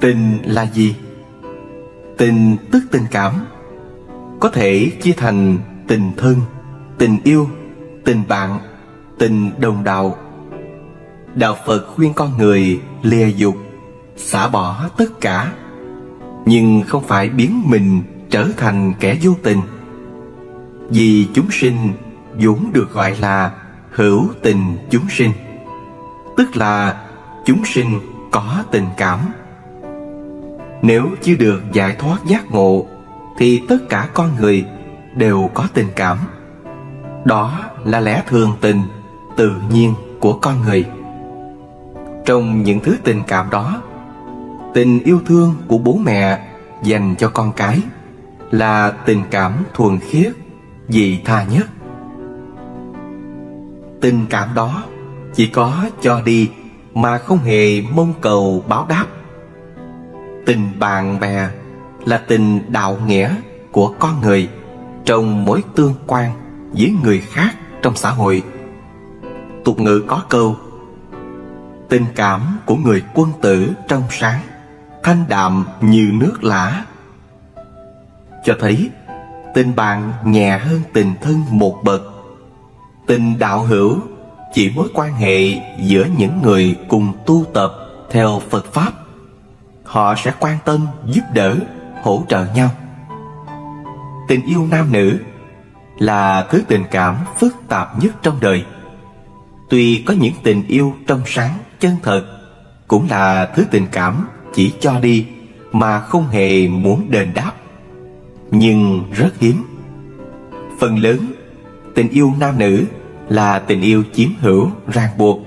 Tình là gì? Tình tức tình cảm, có thể chia thành tình thân, tình yêu, tình bạn, tình đồng đạo. Đạo Phật khuyên con người lìa dục, xả bỏ tất cả, nhưng không phải biến mình trở thành kẻ vô tình. Vì chúng sinh vốn được gọi là hữu tình chúng sinh, tức là chúng sinh có tình cảm. Nếu chưa được giải thoát giác ngộ thì tất cả con người đều có tình cảm. Đó là lẽ thường tình, tự nhiên của con người. Trong những thứ tình cảm đó, tình yêu thương của bố mẹ dành cho con cái là tình cảm thuần khiết, vị tha nhất. Tình cảm đó chỉ có cho đi mà không hề mong cầu báo đáp. Tình bạn bè là tình đạo nghĩa của con người trong mối tương quan với người khác trong xã hội. Tục ngữ có câu: tình cảm của người quân tử trong sáng, thanh đạm như nước lã, cho thấy tình bạn nhẹ hơn tình thân một bậc. Tình đạo hữu chỉ mối quan hệ giữa những người cùng tu tập theo Phật Pháp. Họ sẽ quan tâm, giúp đỡ, hỗ trợ nhau. Tình yêu nam nữ là thứ tình cảm phức tạp nhất trong đời. Tuy có những tình yêu trong sáng, chân thật, cũng là thứ tình cảm chỉ cho đi mà không hề muốn đền đáp, nhưng rất hiếm. Phần lớn tình yêu nam nữ là tình yêu chiếm hữu, ràng buộc.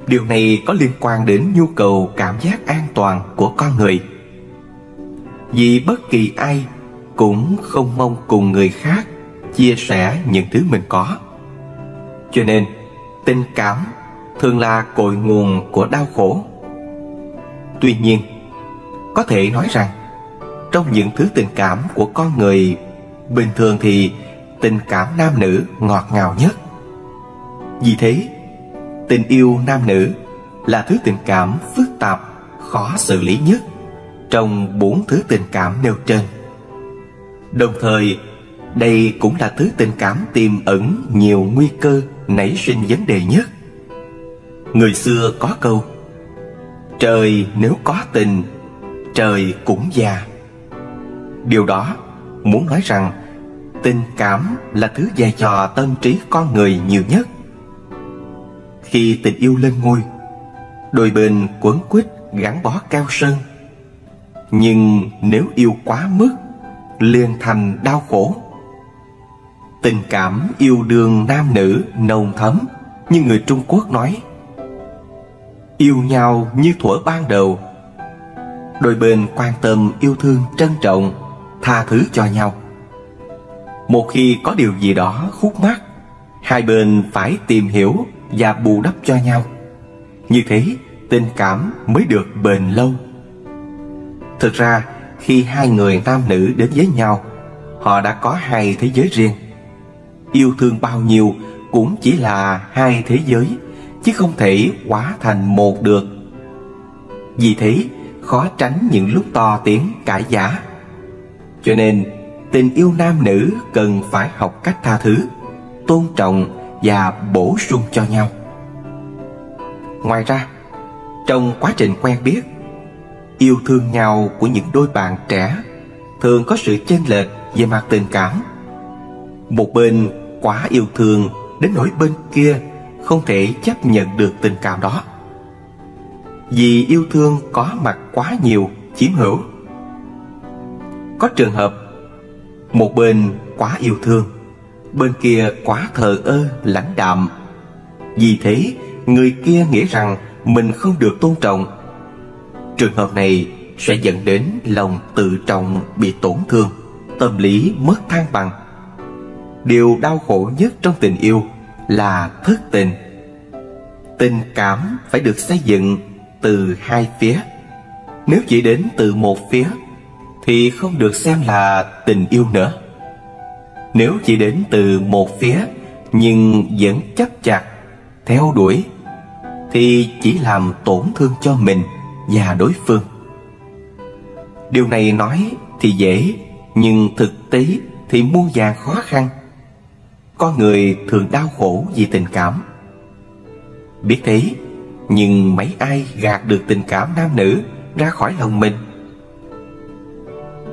Điều này có liên quan đến nhu cầu cảm giác an toàn của con người. Vì bất kỳ ai cũng không mong cùng người khác chia sẻ những thứ mình có. Cho nên tình cảm thường là cội nguồn của đau khổ. Tuy nhiên, có thể nói rằng trong những thứ tình cảm của con người, bình thường thì tình cảm nam nữ ngọt ngào nhất. Vì thế, tình yêu nam nữ là thứ tình cảm phức tạp, khó xử lý nhất trong 4 thứ tình cảm nêu trên. Đồng thời, đây cũng là thứ tình cảm tiềm ẩn nhiều nguy cơ nảy sinh vấn đề nhất. Người xưa có câu: trời nếu có tình, trời cũng già. Điều đó muốn nói rằng tình cảm là thứ dày dò tâm trí con người nhiều nhất. Khi tình yêu lên ngôi, đôi bên quấn quýt gắn bó keo sơn. Nhưng nếu yêu quá mức, liền thành đau khổ. Tình cảm yêu đương nam nữ nồng thấm, như người Trung Quốc nói: yêu nhau như thuở ban đầu. Đôi bên quan tâm, yêu thương, trân trọng, tha thứ cho nhau. Một khi có điều gì đó khúc mắc, hai bên phải tìm hiểu và bù đắp cho nhau. Như thế, tình cảm mới được bền lâu. Thực ra, khi hai người nam nữ đến với nhau, họ đã có hai thế giới riêng. Yêu thương bao nhiêu cũng chỉ là hai thế giới, chứ không thể hóa thành một được. Vì thế, khó tránh những lúc to tiếng cãi vã. Cho nên, tình yêu nam nữ cần phải học cách tha thứ, tôn trọng và bổ sung cho nhau. Ngoài ra, trong quá trình quen biết, yêu thương nhau của những đôi bạn trẻ thường có sự chênh lệch về mặt tình cảm. Một bên quá yêu thương đến nỗi bên kia không thể chấp nhận được tình cảm đó. Vì yêu thương có mặt quá nhiều, chiếm hữu. Có trường hợp một bên quá yêu thương, bên kia quá thờ ơ, lãnh đạm. Vì thế, người kia nghĩ rằng mình không được tôn trọng. Trường hợp này sẽ dẫn đến lòng tự trọng bị tổn thương, tâm lý mất thăng bằng. Điều đau khổ nhất trong tình yêu là thất tình. Tình cảm phải được xây dựng từ hai phía. Nếu chỉ đến từ một phía thì không được xem là tình yêu nữa. Nếu chỉ đến từ một phía nhưng vẫn chấp chặt, theo đuổi, thì chỉ làm tổn thương cho mình và đối phương. Điều này nói thì dễ, nhưng thực tế thì muôn vàn khó khăn. Con người thường đau khổ vì tình cảm. Biết thế, nhưng mấy ai gạt được tình cảm nam nữ ra khỏi lòng mình?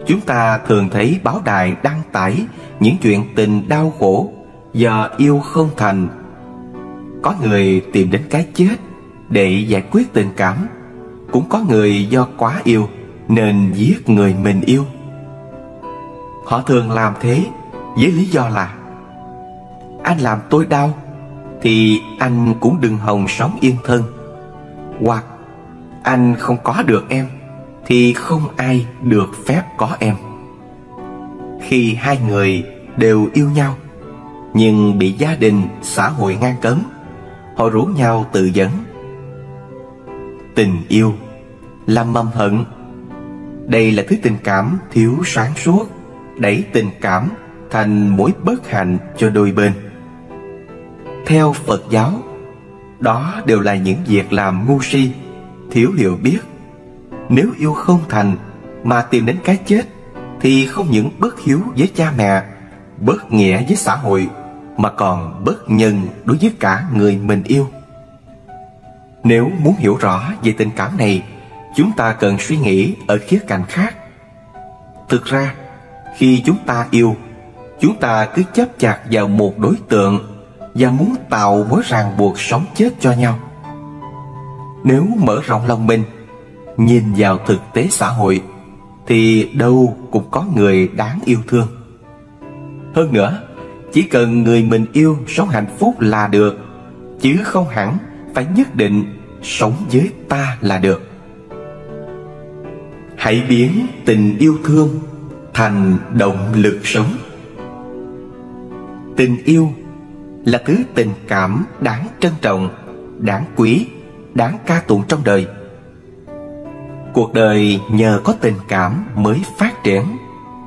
Chúng ta thường thấy báo đài đăng tải những chuyện tình đau khổ do yêu không thành. Có người tìm đến cái chết để giải quyết tình cảm, cũng có người do quá yêu nên giết người mình yêu. Họ thường làm thế với lý do là: anh làm tôi đau thì anh cũng đừng hòng sống yên thân, hoặc anh không có được em thì không ai được phép có em. Khi hai người đều yêu nhau nhưng bị gia đình, xã hội ngăn cấm, họ rủ nhau tự dẫn. Tình yêu là mầm hận. Đây là thứ tình cảm thiếu sáng suốt, đẩy tình cảm thành mối bất hạnh cho đôi bên. Theo Phật giáo, đó đều là những việc làm ngu si, thiếu hiểu biết. Nếu yêu không thành mà tìm đến cái chết thì không những bất hiếu với cha mẹ, bất nghĩa với xã hội, mà còn bất nhân đối với cả người mình yêu. Nếu muốn hiểu rõ về tình cảm này, chúng ta cần suy nghĩ ở khía cạnh khác. Thực ra, khi chúng ta yêu, chúng ta cứ chấp chặt vào một đối tượng và muốn tạo mối ràng buộc sống chết cho nhau. Nếu mở rộng lòng mình, nhìn vào thực tế xã hội, thì đâu cũng có người đáng yêu thương. Hơn nữa, chỉ cần người mình yêu sống hạnh phúc là được, chứ không hẳn phải nhất định sống với ta là được. Hãy biến tình yêu thương thành động lực sống. Tình yêu là thứ tình cảm đáng trân trọng, đáng quý, đáng ca tụng trong đời. Cuộc đời nhờ có tình cảm mới phát triển,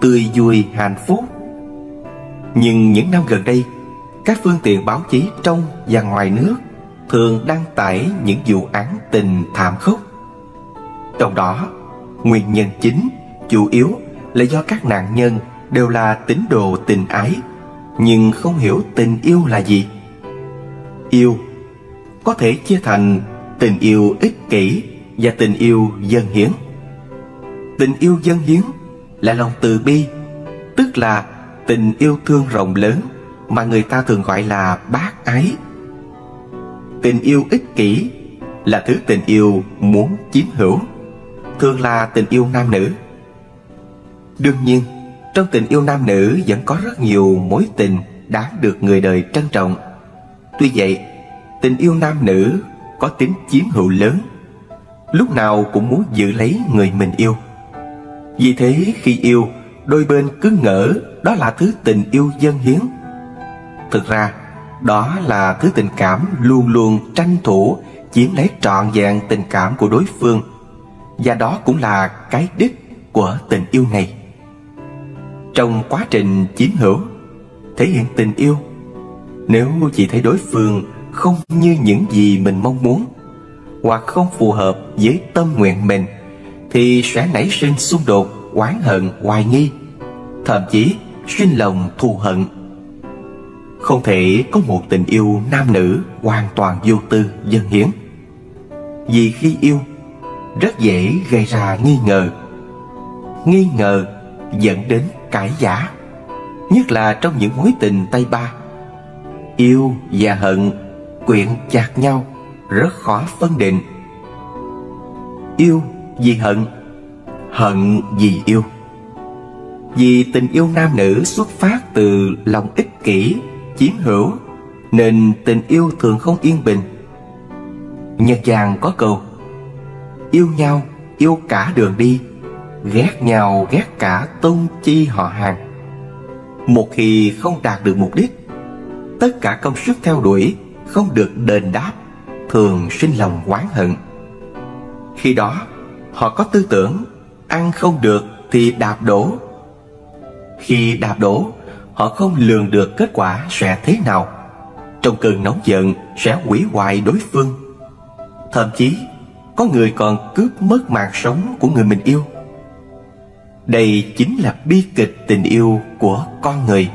tươi vui hạnh phúc. Nhưng những năm gần đây, các phương tiện báo chí trong và ngoài nước thường đăng tải những vụ án tình thảm khốc. Trong đó, nguyên nhân chính chủ yếu là do các nạn nhân đều là tín đồ tình ái, nhưng không hiểu tình yêu là gì. Yêu có thể chia thành tình yêu ích kỷ và tình yêu dâng hiến. Tình yêu dâng hiến là lòng từ bi, tức là tình yêu thương rộng lớn mà người ta thường gọi là bác ái. Tình yêu ích kỷ là thứ tình yêu muốn chiếm hữu, thường là tình yêu nam nữ. Đương nhiên, trong tình yêu nam nữ vẫn có rất nhiều mối tình đáng được người đời trân trọng. Tuy vậy, tình yêu nam nữ có tính chiếm hữu lớn, lúc nào cũng muốn giữ lấy người mình yêu. Vì thế khi yêu, đôi bên cứ ngỡ đó là thứ tình yêu dâng hiến. Thực ra, đó là thứ tình cảm luôn luôn tranh thủ chiếm lấy trọn vẹn tình cảm của đối phương, và đó cũng là cái đích của tình yêu này. Trong quá trình chiếm hữu, thể hiện tình yêu, nếu chỉ thấy đối phương không như những gì mình mong muốn, hoặc không phù hợp với tâm nguyện mình, thì sẽ nảy sinh xung đột, oán hận, hoài nghi, thậm chí sinh lòng thù hận. Không thể có một tình yêu nam nữ hoàn toàn vô tư dâng hiến, vì khi yêu rất dễ gây ra nghi ngờ. Nghi ngờ dẫn đến cãi vã, nhất là trong những mối tình tay ba. Yêu và hận quyện chặt nhau, rất khó phân định. Yêu vì hận, hận vì yêu. Vì tình yêu nam nữ xuất phát từ lòng ích kỷ, chiếm hữu, nên tình yêu thường không yên bình. Nhân gian có câu: yêu nhau yêu cả đường đi, ghét nhau ghét cả tôn chi họ hàng. Một khi không đạt được mục đích, tất cả công sức theo đuổi không được đền đáp, thường sinh lòng oán hận. Khi đó họ có tư tưởng ăn không được thì đạp đổ. Khi đạp đổ, họ không lường được kết quả sẽ thế nào. Trong cơn nóng giận sẽ hủy hoại đối phương. Thậm chí có người còn cướp mất mạng sống của người mình yêu. Đây chính là bi kịch tình yêu của con người.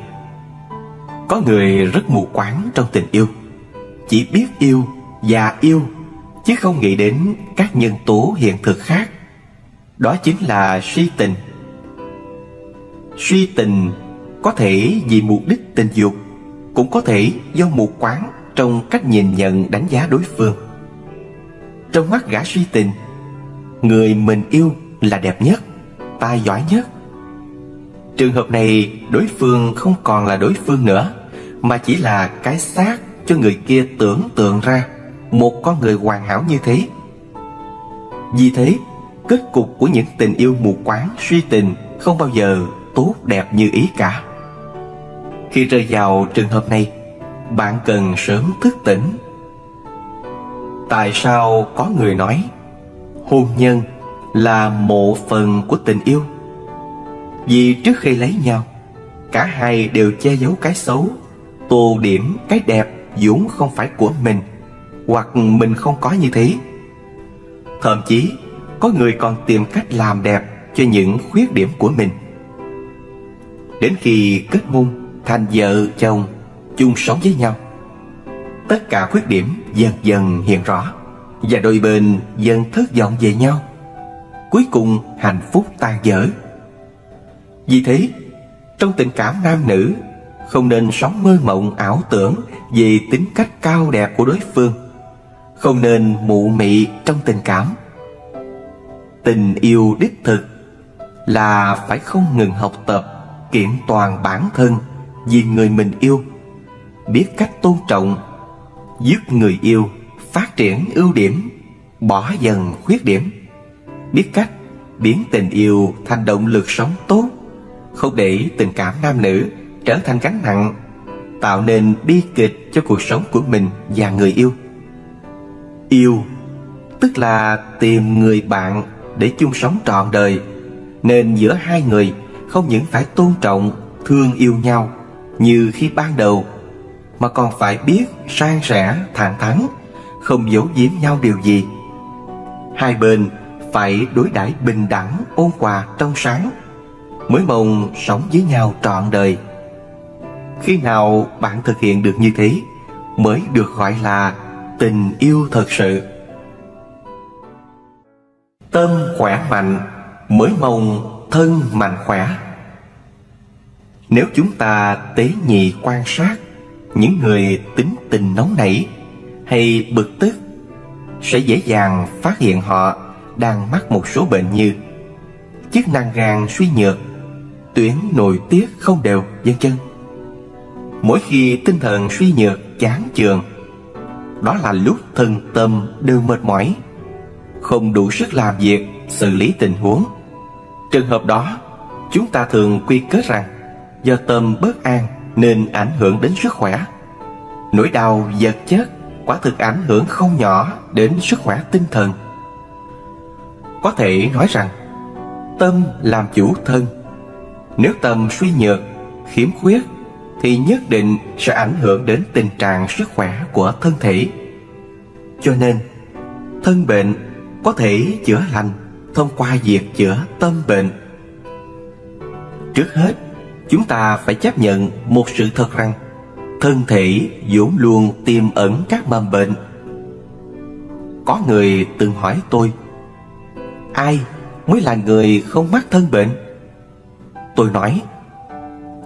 Có người rất mù quáng trong tình yêu, chỉ biết yêu và yêu, chứ không nghĩ đến các nhân tố hiện thực khác. Đó chính là si tình. Si tình có thể vì mục đích tình dục, cũng có thể do mù quáng trong cách nhìn nhận đánh giá đối phương. Trong mắt gã si tình, người mình yêu là đẹp nhất, tài giỏi nhất. Trường hợp này, đối phương không còn là đối phương nữa, mà chỉ là cái xác cho người kia tưởng tượng ra một con người hoàn hảo như thế. Vì thế, kết cục của những tình yêu mù quáng suy tình không bao giờ tốt đẹp như ý cả. Khi rơi vào trường hợp này, bạn cần sớm thức tỉnh. Tại sao có người nói hôn nhân là một phần của tình yêu? Vì trước khi lấy nhau, cả hai đều che giấu cái xấu, tô điểm cái đẹp vốn không phải của mình, hoặc mình không có như thế. Thậm chí có người còn tìm cách làm đẹp cho những khuyết điểm của mình. Đến khi kết hôn thành vợ chồng chung sống với nhau, tất cả khuyết điểm dần dần hiện rõ, và đôi bên dần thất vọng về nhau. Cuối cùng hạnh phúc tan vỡ. Vì thế, trong tình cảm nam nữ, không nên sống mơ mộng ảo tưởng về tính cách cao đẹp của đối phương, không nên mụ mị trong tình cảm. Tình yêu đích thực là phải không ngừng học tập, kiện toàn bản thân vì người mình yêu, biết cách tôn trọng, giúp người yêu phát triển ưu điểm, bỏ dần khuyết điểm, biết cách biến tình yêu thành động lực sống tốt, không để tình cảm nam nữ trở thành gánh nặng, tạo nên bi kịch cho cuộc sống của mình và người yêu. Yêu tức là tìm người bạn để chung sống trọn đời, nên giữa hai người không những phải tôn trọng, thương yêu nhau như khi ban đầu, mà còn phải biết san sẻ, thẳng thắn, không giấu giếm nhau điều gì. Hai bên phải đối đãi bình đẳng, ôn hòa, trong sáng, mới mong sống với nhau trọn đời. Khi nào bạn thực hiện được như thế, mới được gọi là tình yêu thật sự. Tâm khỏe mạnh mới mong thân mạnh khỏe. Nếu chúng ta tế nhị quan sát những người tính tình nóng nảy hay bực tức, sẽ dễ dàng phát hiện họ đang mắc một số bệnh như chức năng gan suy nhược, tuyến nội tiết không đều, vân vân. Mỗi khi tinh thần suy nhược, chán chường, đó là lúc thân tâm đều mệt mỏi, không đủ sức làm việc, xử lý tình huống. Trường hợp đó, chúng ta thường quy kết rằng do tâm bất an nên ảnh hưởng đến sức khỏe. Nỗi đau vật chất quả thực ảnh hưởng không nhỏ đến sức khỏe tinh thần. Có thể nói rằng tâm làm chủ thân. Nếu tâm suy nhược, khiếm khuyết thì nhất định sẽ ảnh hưởng đến tình trạng sức khỏe của thân thể. Cho nên, thân bệnh có thể chữa lành thông qua việc chữa tâm bệnh. Trước hết, chúng ta phải chấp nhận một sự thật rằng thân thể vốn luôn tiềm ẩn các mầm bệnh. Có người từng hỏi tôi, ai mới là người không mắc thân bệnh? Tôi nói,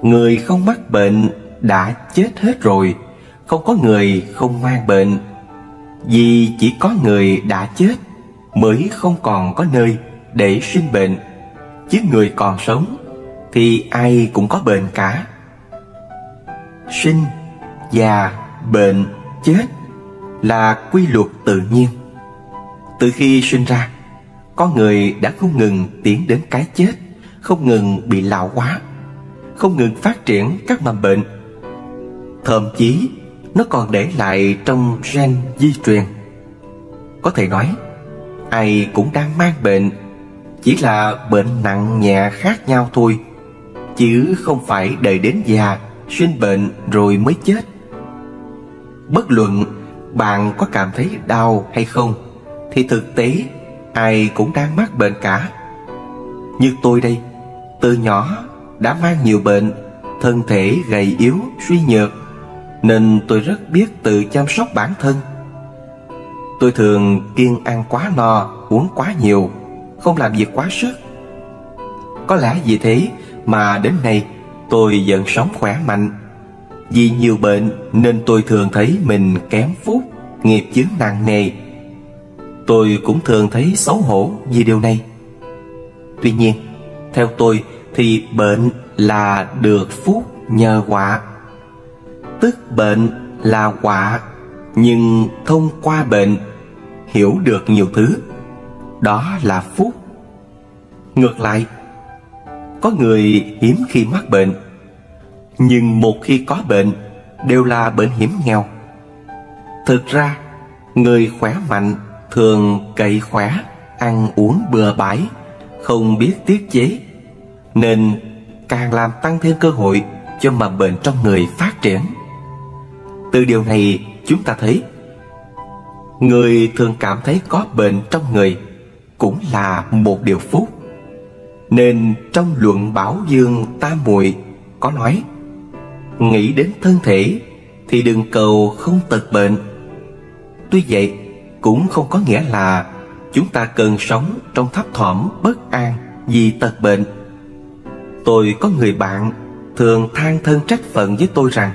người không mắc bệnh đã chết hết rồi, không có người không mang bệnh. Vì chỉ có người đã chết mới không còn có nơi để sinh bệnh, chứ người còn sống thì ai cũng có bệnh cả. Sinh, già, bệnh, chết là quy luật tự nhiên. Từ khi sinh ra, con người đã không ngừng tiến đến cái chết, không ngừng bị lão hóa, không ngừng phát triển các mầm bệnh. Thậm chí nó còn để lại trong gen di truyền. Có thể nói, ai cũng đang mang bệnh, chỉ là bệnh nặng nhẹ khác nhau thôi, chứ không phải đợi đến già, sinh bệnh rồi mới chết. Bất luận bạn có cảm thấy đau hay không, thì thực tế ai cũng đang mắc bệnh cả. Như tôi đây, Từ nhỏ đã mang nhiều bệnh, thân thể gầy yếu, suy nhược, nên tôi rất biết tự chăm sóc bản thân. Tôi thường kiêng ăn quá no, uống quá nhiều, không làm việc quá sức. Có lẽ vì thế mà đến nay tôi vẫn sống khỏe mạnh. Vì nhiều bệnh nên tôi thường thấy mình kém phúc, nghiệp chướng nặng nề. Tôi cũng thường thấy xấu hổ vì điều này. Tuy nhiên, theo tôi thì bệnh là được phúc nhờ họa. Tức bệnh là họa, nhưng thông qua bệnh hiểu được nhiều thứ, đó là phúc. Ngược lại, có người hiếm khi mắc bệnh, nhưng một khi có bệnh đều là bệnh hiểm nghèo. Thực ra, người khỏe mạnh thường cậy khỏe, ăn uống bừa bãi, không biết tiết chế, nên càng làm tăng thêm cơ hội cho mầm bệnh trong người phát triển. Từ điều này chúng ta thấy, người thường cảm thấy có bệnh trong người cũng là một điều phúc. Nên trong luận Bảo Dương Tam Muội có nói: nghĩ đến thân thể thì đừng cầu không tật bệnh. Tuy vậy cũng không có nghĩa là chúng ta cần sống trong thấp thỏm bất an vì tật bệnh. Tôi có người bạn thường than thân trách phận với tôi rằng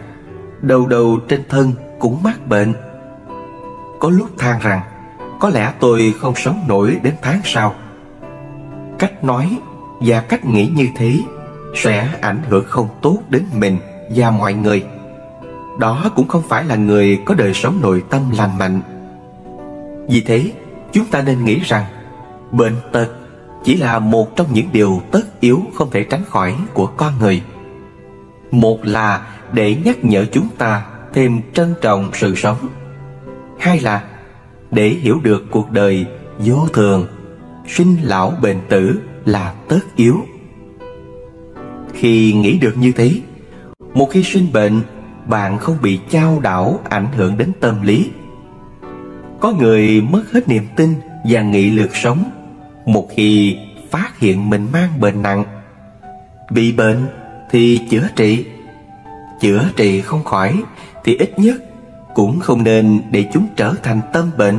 đầu đầu trên thân cũng mắc bệnh. Có lúc than rằng có lẽ tôi không sống nổi đến tháng sau. Cách nói và cách nghĩ như thế sẽ ảnh hưởng không tốt đến mình và mọi người. Đó cũng không phải là người có đời sống nội tâm lành mạnh. Vì thế chúng ta nên nghĩ rằng bệnh tật chỉ là một trong những điều tất yếu không thể tránh khỏi của con người. Một là để nhắc nhở chúng ta thêm trân trọng sự sống. Hai là để hiểu được cuộc đời vô thường, sinh lão bệnh tử là tất yếu. Khi nghĩ được như thế, một khi sinh bệnh, bạn không bị chao đảo ảnh hưởng đến tâm lý. Có người mất hết niềm tin và nghị lực sống một khi phát hiện mình mang bệnh nặng. Bị bệnh thì chữa trị, chữa trị không khỏi thì ít nhất cũng không nên để chúng trở thành tâm bệnh.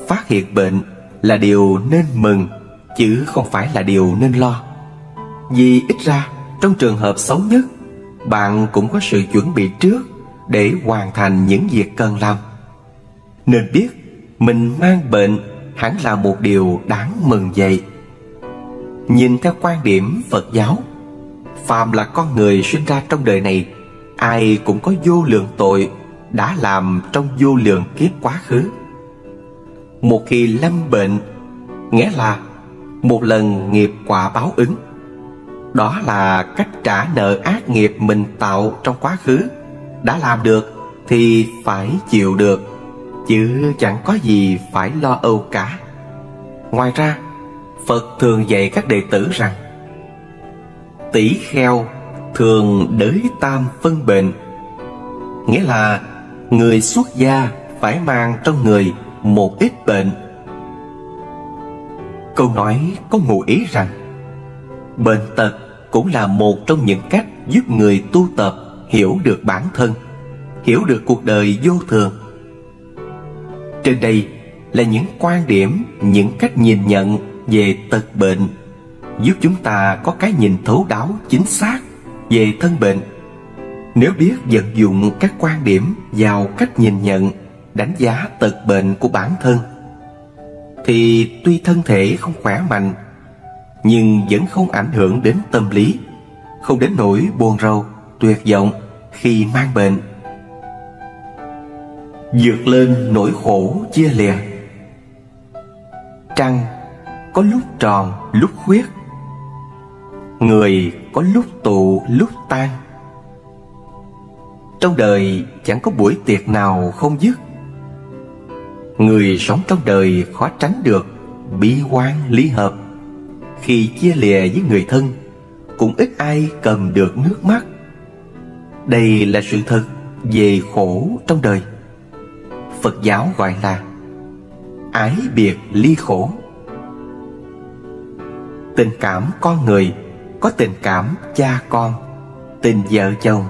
Phát hiện bệnh là điều nên mừng, chứ không phải là điều nên lo. Vì ít ra trong trường hợp xấu nhất, bạn cũng có sự chuẩn bị trước để hoàn thành những việc cần làm. Nên biết mình mang bệnh hẳn là một điều đáng mừng vậy. Nhìn theo quan điểm Phật giáo, phàm là con người sinh ra trong đời này, ai cũng có vô lượng tội đã làm trong vô lượng kiếp quá khứ. Một khi lâm bệnh, nghĩa là một lần nghiệp quả báo ứng. Đó là cách trả nợ ác nghiệp mình tạo trong quá khứ. Đã làm được thì phải chịu được, chứ chẳng có gì phải lo âu cả. Ngoài ra, Phật thường dạy các đệ tử rằng tỷ kheo thường đới tam phân bệnh, nghĩa là người xuất gia phải mang trong người một ít bệnh. Câu nói có ngụ ý rằng bệnh tật cũng là một trong những cách giúp người tu tập hiểu được bản thân, hiểu được cuộc đời vô thường. Trên đây là những quan điểm, những cách nhìn nhận về tật bệnh, giúp chúng ta có cái nhìn thấu đáo chính xác về thân bệnh. Nếu biết vận dụng các quan điểm vào cách nhìn nhận, đánh giá tật bệnh của bản thân, thì tuy thân thể không khỏe mạnh, nhưng vẫn không ảnh hưởng đến tâm lý, không đến nỗi buồn rầu, tuyệt vọng khi mang bệnh. Vượt lên nỗi khổ chia lìa. Trăng có lúc tròn lúc khuyết, người có lúc tụ lúc tan. Trong đời chẳng có buổi tiệc nào không dứt. Người sống trong đời khó tránh được bi quan ly hợp. Khi chia lìa với người thân, cũng ít ai cầm được nước mắt. Đây là sự thật về khổ trong đời. Phật giáo gọi là ái biệt ly khổ. Tình cảm con người có tình cảm cha con, tình vợ chồng,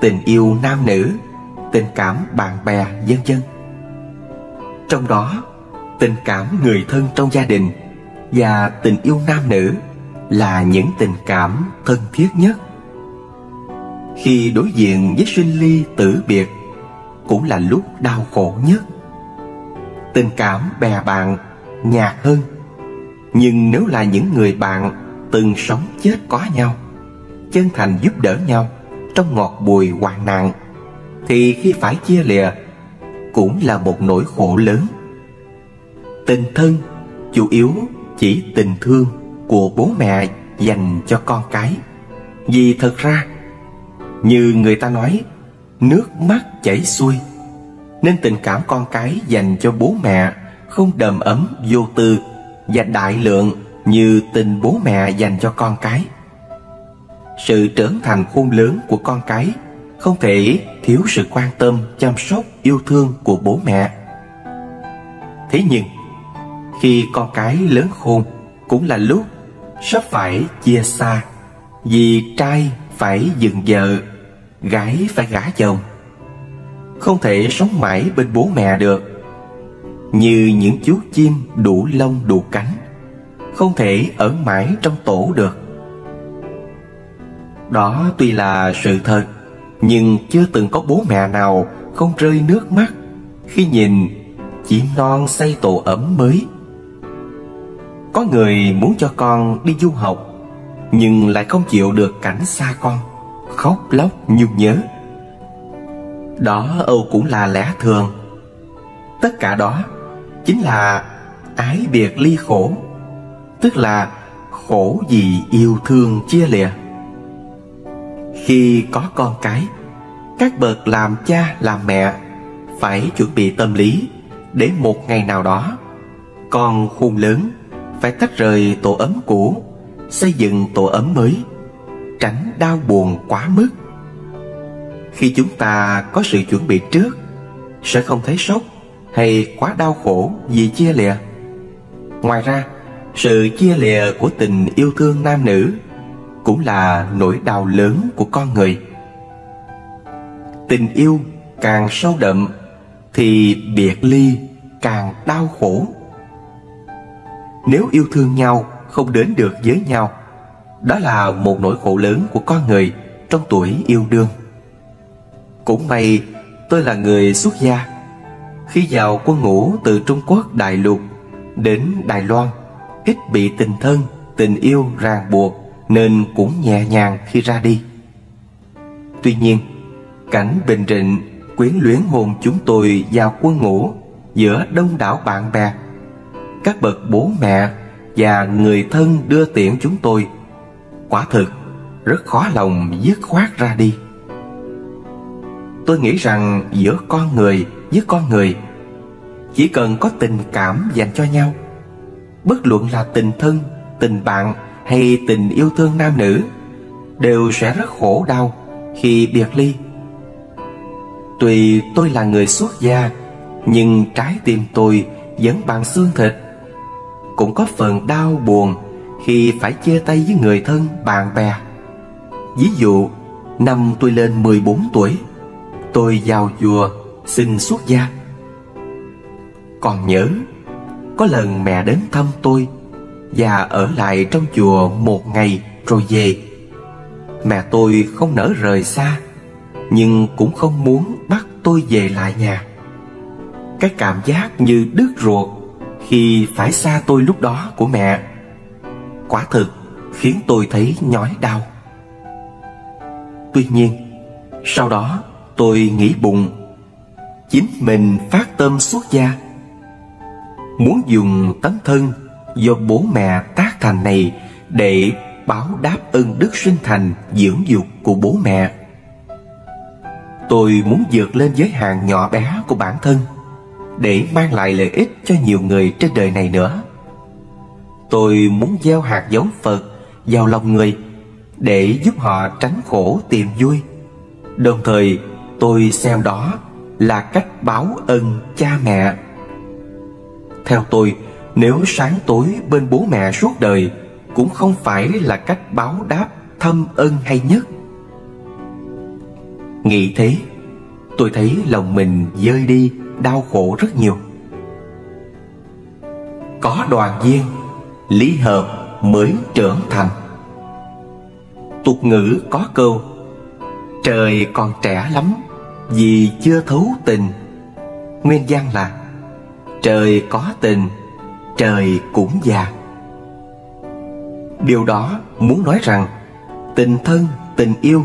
tình yêu nam nữ, tình cảm bạn bè, vân vân. Trong đó, tình cảm người thân trong gia đình và tình yêu nam nữ là những tình cảm thân thiết nhất. Khi đối diện với sinh ly tử biệt cũng là lúc đau khổ nhất. Tình cảm bè bạn nhạt hơn, nhưng nếu là những người bạn từng sống chết có nhau, chân thành giúp đỡ nhau trong ngọt bùi hoạn nạn, thì khi phải chia lìa cũng là một nỗi khổ lớn. Tình thân chủ yếu chỉ tình thương của bố mẹ dành cho con cái. Vì thật ra, như người ta nói, nước mắt chảy xuôi, nên tình cảm con cái dành cho bố mẹ không đầm ấm vô tư và đại lượng như tình bố mẹ dành cho con cái. Sự trưởng thành khôn lớn của con cái không thể thiếu sự quan tâm, chăm sóc, yêu thương của bố mẹ. Thế nhưng, khi con cái lớn khôn cũng là lúc sắp phải chia xa, vì trai phải dựng vợ, gái phải gả chồng. Không thể sống mãi bên bố mẹ được. Như những chú chim đủ lông đủ cánh, không thể ở mãi trong tổ được. Đó tuy là sự thật, nhưng chưa từng có bố mẹ nào không rơi nước mắt khi nhìn chim non xây tổ ấm mới. Có người muốn cho con đi du học, nhưng lại không chịu được cảnh xa con, khóc lóc nhung nhớ. Đó âu cũng là lẽ thường. Tất cả đó chính là ái biệt ly khổ, tức là khổ vì yêu thương chia lìa. Khi có con cái, các bậc làm cha làm mẹ phải chuẩn bị tâm lý để một ngày nào đó con khôn lớn phải tách rời tổ ấm cũ, xây dựng tổ ấm mới, tránh đau buồn quá mức. Khi chúng ta có sự chuẩn bị trước, sẽ không thấy sốc hay quá đau khổ vì chia lìa. Ngoài ra, sự chia lìa của tình yêu thương nam nữ cũng là nỗi đau lớn của con người. Tình yêu càng sâu đậm thì biệt ly càng đau khổ. Nếu yêu thương nhau không đến được với nhau, đó là một nỗi khổ lớn của con người trong tuổi yêu đương. Cũng may tôi là người xuất gia. Khi vào quân ngũ từ Trung Quốc đại lục đến Đài Loan, ít bị tình thân, tình yêu ràng buộc, nên cũng nhẹ nhàng khi ra đi. Tuy nhiên, cảnh bình rịnh quyến luyến hồn chúng tôi vào quân ngũ giữa đông đảo bạn bè, các bậc bố mẹ và người thân đưa tiễn chúng tôi, quả thực rất khó lòng dứt khoát ra đi. Tôi nghĩ rằng giữa con người với con người, chỉ cần có tình cảm dành cho nhau, bất luận là tình thân, tình bạn hay tình yêu thương nam nữ, đều sẽ rất khổ đau khi biệt ly. Tuy tôi là người xuất gia, nhưng trái tim tôi vẫn bằng xương thịt, cũng có phần đau buồn khi phải chia tay với người thân bạn bè. Ví dụ, năm tôi lên 14 tuổi, tôi vào chùa xin xuất gia. Còn nhớ, có lần mẹ đến thăm tôi và ở lại trong chùa một ngày rồi về. Mẹ tôi không nỡ rời xa, nhưng cũng không muốn bắt tôi về lại nhà. Cái cảm giác như đứt ruột khi phải xa tôi lúc đó của mẹ, quả thực khiến tôi thấy nhói đau. Tuy nhiên, sau đó tôi nghĩ bụng, chính mình phát tâm xuất gia, muốn dùng tấm thân do bố mẹ tác thành này để báo đáp ơn đức sinh thành dưỡng dục của bố mẹ. Tôi muốn vượt lên giới hạn nhỏ bé của bản thân để mang lại lợi ích cho nhiều người trên đời này nữa. Tôi muốn gieo hạt giống Phật vào lòng người để giúp họ tránh khổ tìm vui. Đồng thời, tôi xem đó là cách báo ân cha mẹ. Theo tôi, nếu sáng tối bên bố mẹ suốt đời cũng không phải là cách báo đáp thâm ân hay nhất. Nghĩ thế, tôi thấy lòng mình dơi đi, đau khổ rất nhiều. Có đoàn viên, lý hợp mới trưởng thành. Tục ngữ có câu: trời còn trẻ lắm vì chưa thấu tình. Nguyên văn là: trời có tình, trời cũng già. Điều đó muốn nói rằng tình thân, tình yêu,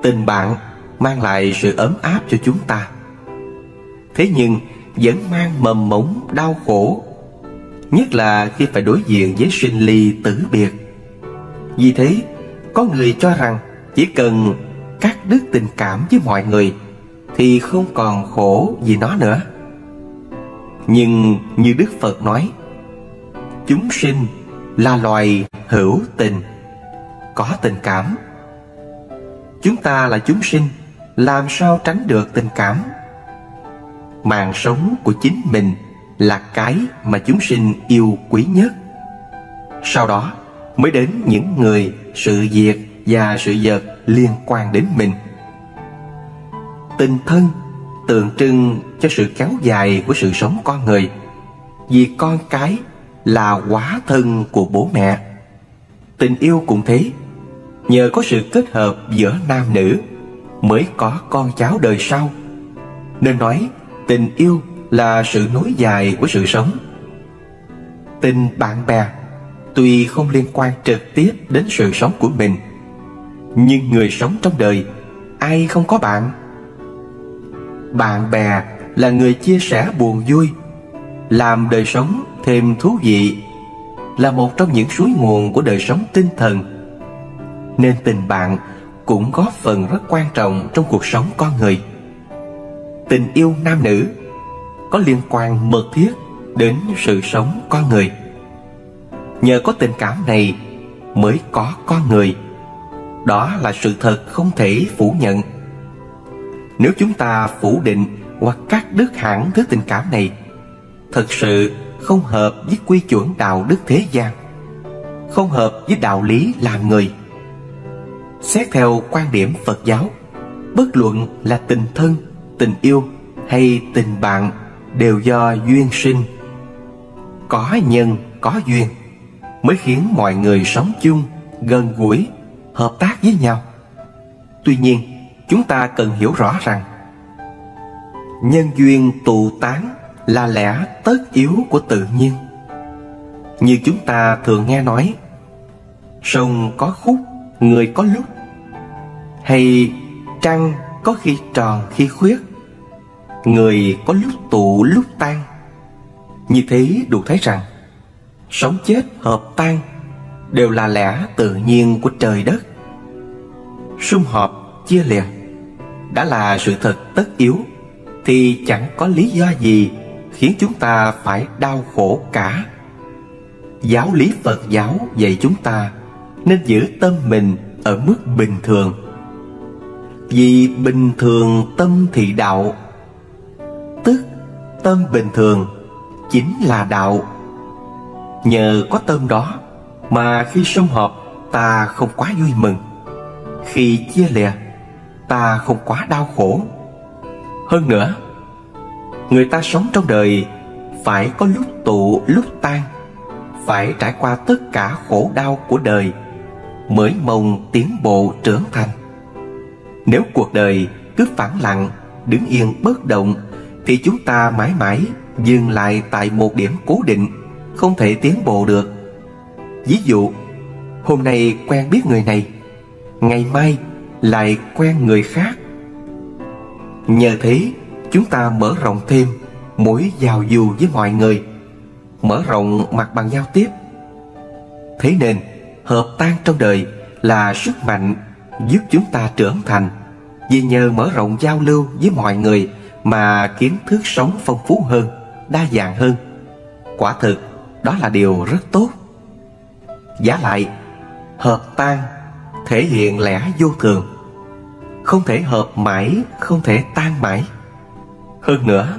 tình bạn mang lại sự ấm áp cho chúng ta. Thế nhưng vẫn mang mầm mống đau khổ, nhất là khi phải đối diện với sinh ly tử biệt. Vì thế, có người cho rằng chỉ cần cắt đứt tình cảm với mọi người thì không còn khổ vì nó nữa. Nhưng như Đức Phật nói, chúng sinh là loài hữu tình, có tình cảm. Chúng ta là chúng sinh, làm sao tránh được tình cảm? Mạng sống của chính mình là cái mà chúng sinh yêu quý nhất. Sau đó mới đến những người, sự việc và sự vật liên quan đến mình. Tình thân tượng trưng cho sự kéo dài của sự sống con người, vì con cái là hóa thân của bố mẹ. Tình yêu cũng thế, nhờ có sự kết hợp giữa nam nữ mới có con cháu đời sau. Nên nói tình yêu là sự nối dài của sự sống. Tình bạn bè tuy không liên quan trực tiếp đến sự sống của mình, nhưng người sống trong đời ai không có bạn? Bạn bè là người chia sẻ buồn vui, làm đời sống thêm thú vị, là một trong những suối nguồn của đời sống tinh thần. Nên tình bạn cũng góp phần rất quan trọng trong cuộc sống con người. Tình yêu nam nữ có liên quan mật thiết đến sự sống con người. Nhờ có tình cảm này mới có con người. Đó là sự thật không thể phủ nhận. Nếu chúng ta phủ định hoặc cắt đứt hẳn thứ tình cảm này, thật sự không hợp với quy chuẩn đạo đức thế gian, không hợp với đạo lý làm người. Xét theo quan điểm Phật giáo, bất luận là tình thân, tình yêu hay tình bạn đều do duyên sinh. Có nhân, có duyên mới khiến mọi người sống chung, gần gũi, hợp tác với nhau. Tuy nhiên, chúng ta cần hiểu rõ rằng nhân duyên tụ tán là lẽ tất yếu của tự nhiên. Như chúng ta thường nghe nói, sông có khúc, người có lúc, hay trăng có khi tròn khi khuyết, người có lúc tụ lúc tan. Như thế đủ thấy rằng sống chết hợp tan đều là lẽ tự nhiên của trời đất. Sum họp chia lìa đã là sự thật tất yếu, thì chẳng có lý do gì khiến chúng ta phải đau khổ cả. Giáo lý Phật giáo dạy chúng ta nên giữ tâm mình ở mức bình thường, vì bình thường tâm thì đạo, tức tâm bình thường chính là đạo. Nhờ có tâm đó mà khi sum họp ta không quá vui mừng, khi chia lìa ta không quá đau khổ. Hơn nữa, người ta sống trong đời phải có lúc tụ lúc tan, phải trải qua tất cả khổ đau của đời mới mong tiến bộ trưởng thành. Nếu cuộc đời cứ phẳng lặng, đứng yên bất động, thì chúng ta mãi mãi dừng lại tại một điểm cố định, không thể tiến bộ được. Ví dụ, hôm nay quen biết người này, ngày mai lại quen người khác. Nhờ thế, chúng ta mở rộng thêm mối giao du với mọi người, mở rộng mặt bằng giao tiếp. Thế nên, hợp tan trong đời là sức mạnh giúp chúng ta trưởng thành, vì nhờ mở rộng giao lưu với mọi người mà kiến thức sống phong phú hơn, đa dạng hơn. Quả thực, đó là điều rất tốt. Vả lại, hợp tan thể hiện lẽ vô thường, không thể hợp mãi, không thể tan mãi. Hơn nữa,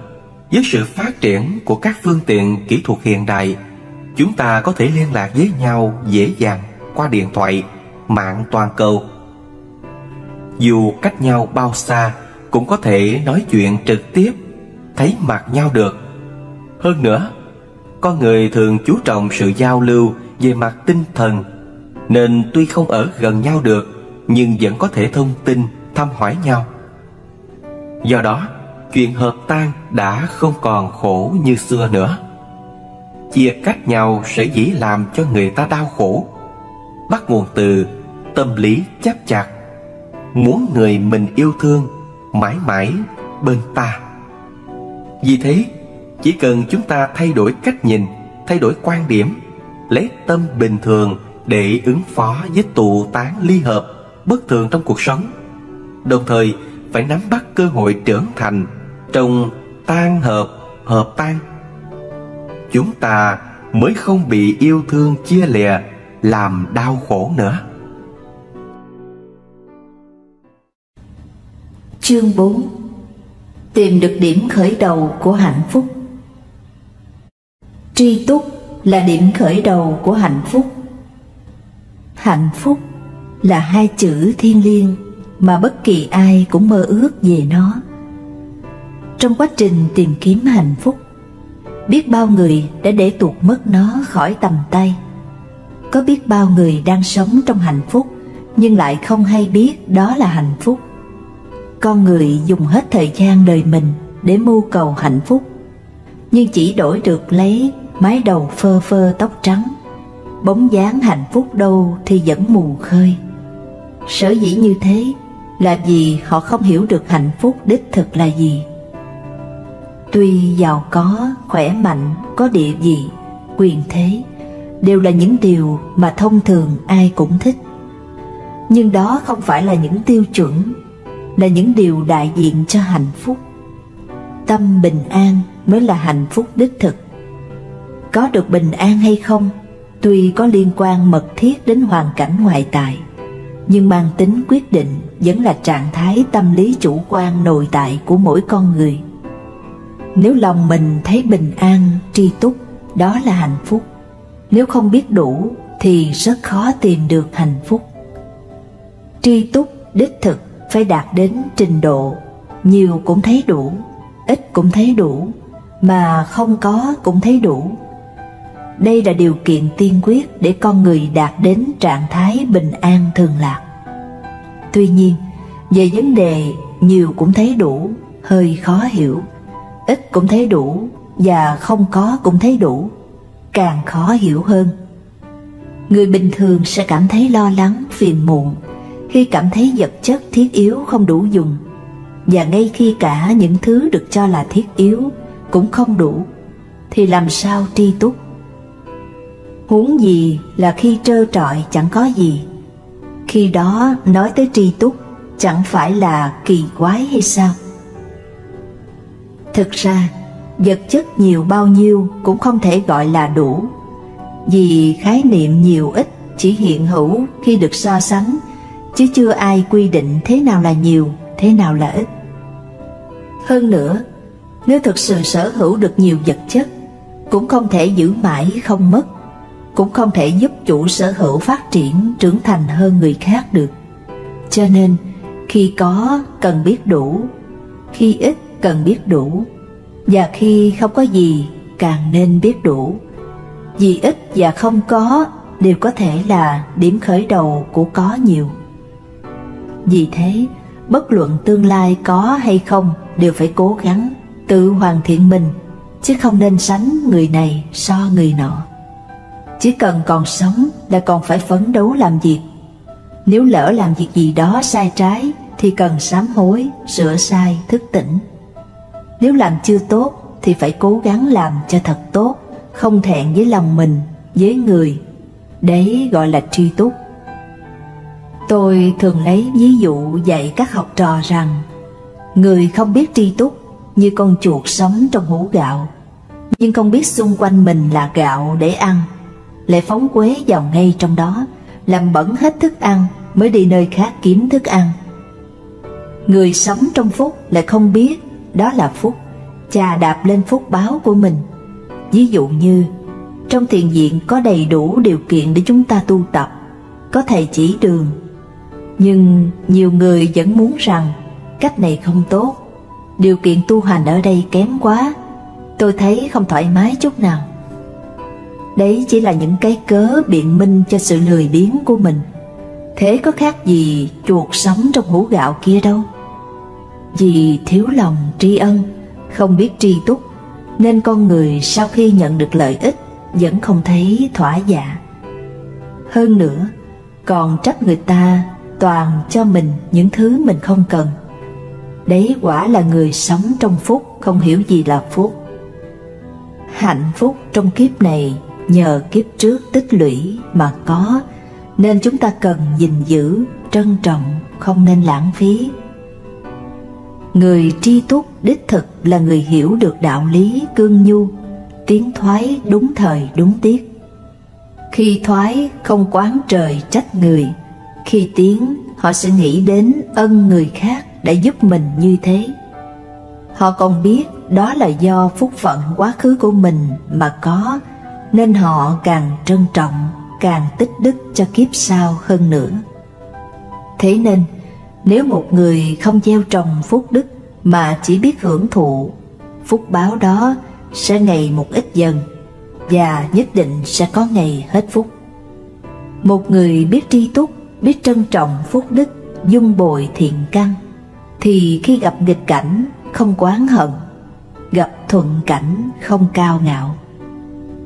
với sự phát triển của các phương tiện kỹ thuật hiện đại, chúng ta có thể liên lạc với nhau dễ dàng. qua điện thoại, mạng toàn cầu. Dù cách nhau bao xa cũng có thể nói chuyện trực tiếp, thấy mặt nhau được. Hơn nữa, con người thường chú trọng sự giao lưu về mặt tinh thần, nên tuy không ở gần nhau được nhưng vẫn có thể thông tin, thăm hỏi nhau. Do đó, chuyện hợp tang đã không còn khổ như xưa nữa. Chia cách nhau sở dĩ làm cho người ta đau khổ, bắt nguồn từ tâm lý chấp chặt, muốn người mình yêu thương mãi mãi bên ta. Vì thế, chỉ cần chúng ta thay đổi cách nhìn, thay đổi quan điểm, lấy tâm bình thường để ứng phó với tụ tán ly hợp bất thường trong cuộc sống, đồng thời phải nắm bắt cơ hội trưởng thành trong tan hợp, hợp tan, chúng ta mới không bị yêu thương chia lìa làm đau khổ nữa. Chương 4. Tìm được điểm khởi đầu của hạnh phúc. Tri túc là điểm khởi đầu của hạnh phúc. Hạnh phúc là hai chữ thiêng liêng mà bất kỳ ai cũng mơ ước về nó. Trong quá trình tìm kiếm hạnh phúc, biết bao người đã để tuột mất nó khỏi tầm tay. Có biết bao người đang sống trong hạnh phúc nhưng lại không hay biết đó là hạnh phúc. Con người dùng hết thời gian đời mình để mưu cầu hạnh phúc, nhưng chỉ đổi được lấy mái đầu phơ phơ tóc trắng. Bóng dáng hạnh phúc đâu thì vẫn mù khơi. Sở dĩ như thế là vì họ không hiểu được hạnh phúc đích thực là gì. Tuy giàu có, khỏe mạnh, có địa vị, quyền thế đều là những điều mà thông thường ai cũng thích, nhưng đó không phải là những tiêu chuẩn, là những điều đại diện cho hạnh phúc. Tâm bình an mới là hạnh phúc đích thực. Có được bình an hay không tuy có liên quan mật thiết đến hoàn cảnh ngoại tại, nhưng mang tính quyết định vẫn là trạng thái tâm lý chủ quan nội tại của mỗi con người. Nếu lòng mình thấy bình an, tri túc, đó là hạnh phúc. Nếu không biết đủ thì rất khó tìm được hạnh phúc. Tri túc đích thực phải đạt đến trình độ nhiều cũng thấy đủ, ít cũng thấy đủ, mà không có cũng thấy đủ. Đây là điều kiện tiên quyết để con người đạt đến trạng thái bình an thường lạc. Tuy nhiên, về vấn đề nhiều cũng thấy đủ hơi khó hiểu, ít cũng thấy đủ và không có cũng thấy đủ càng khó hiểu hơn. Người bình thường sẽ cảm thấy lo lắng, phiền muộn khi cảm thấy vật chất thiết yếu không đủ dùng, và ngay khi cả những thứ được cho là thiết yếu cũng không đủ, thì làm sao tri túc? Huống gì là khi trơ trọi chẳng có gì. Khi đó nói tới tri túc chẳng phải là kỳ quái hay sao? Thực ra, vật chất nhiều bao nhiêu cũng không thể gọi là đủ, vì khái niệm nhiều ít chỉ hiện hữu khi được so sánh, chứ chưa ai quy định thế nào là nhiều, thế nào là ít. Hơn nữa, nếu thực sự sở hữu được nhiều vật chất, cũng không thể giữ mãi không mất, cũng không thể giúp chủ sở hữu phát triển, trưởng thành hơn người khác được. Cho nên, khi có cần biết đủ, khi ít cần biết đủ, và khi không có gì càng nên biết đủ. Vì ít và không có đều có thể là điểm khởi đầu của có nhiều. Vì thế, bất luận tương lai có hay không đều phải cố gắng tự hoàn thiện mình, chứ không nên sánh người này so người nọ. Chỉ cần còn sống là còn phải phấn đấu làm việc. Nếu lỡ làm việc gì đó sai trái thì cần sám hối, sửa sai, thức tỉnh. Nếu làm chưa tốt thì phải cố gắng làm cho thật tốt, không thẹn với lòng mình, với người. Đấy gọi là tri túc. Tôi thường lấy ví dụ dạy các học trò rằng, người không biết tri túc như con chuột sống trong hũ gạo, nhưng không biết xung quanh mình là gạo để ăn, lại phóng quế vào ngay trong đó, làm bẩn hết thức ăn mới đi nơi khác kiếm thức ăn. Người sống trong phúc lại không biết đó là phúc, chà đạp lên phúc báo của mình. Ví dụ như trong thiền viện có đầy đủ điều kiện để chúng ta tu tập, có thầy chỉ đường. Nhưng nhiều người vẫn muốn rằng cách này không tốt, điều kiện tu hành ở đây kém quá, tôi thấy không thoải mái chút nào. Đấy chỉ là những cái cớ biện minh cho sự lười biếng của mình. Thế có khác gì chuột sống trong hũ gạo kia đâu. Vì thiếu lòng tri ân, không biết tri túc, nên con người sau khi nhận được lợi ích vẫn không thấy thỏa dạ. Hơn nữa, còn trách người ta toàn cho mình những thứ mình không cần. Đấy quả là người sống trong phúc, không hiểu gì là phúc. Hạnh phúc trong kiếp này nhờ kiếp trước tích lũy mà có, nên chúng ta cần gìn giữ, trân trọng, không nên lãng phí. Người tri túc đích thực là người hiểu được đạo lý cương nhu, tiến thoái đúng thời đúng tiết. Khi thoái không oán trời trách người, khi tiến họ sẽ nghĩ đến ân người khác đã giúp mình như thế. Họ còn biết đó là do phúc phận quá khứ của mình mà có, nên họ càng trân trọng, càng tích đức cho kiếp sau hơn nữa. Thế nên, nếu một người không gieo trồng phúc đức mà chỉ biết hưởng thụ, phúc báo đó sẽ ngày một ít dần, và nhất định sẽ có ngày hết phúc. Một người biết tri túc, biết trân trọng phúc đức, dung bồi thiện căn, thì khi gặp nghịch cảnh không oán hận, gặp thuận cảnh không cao ngạo.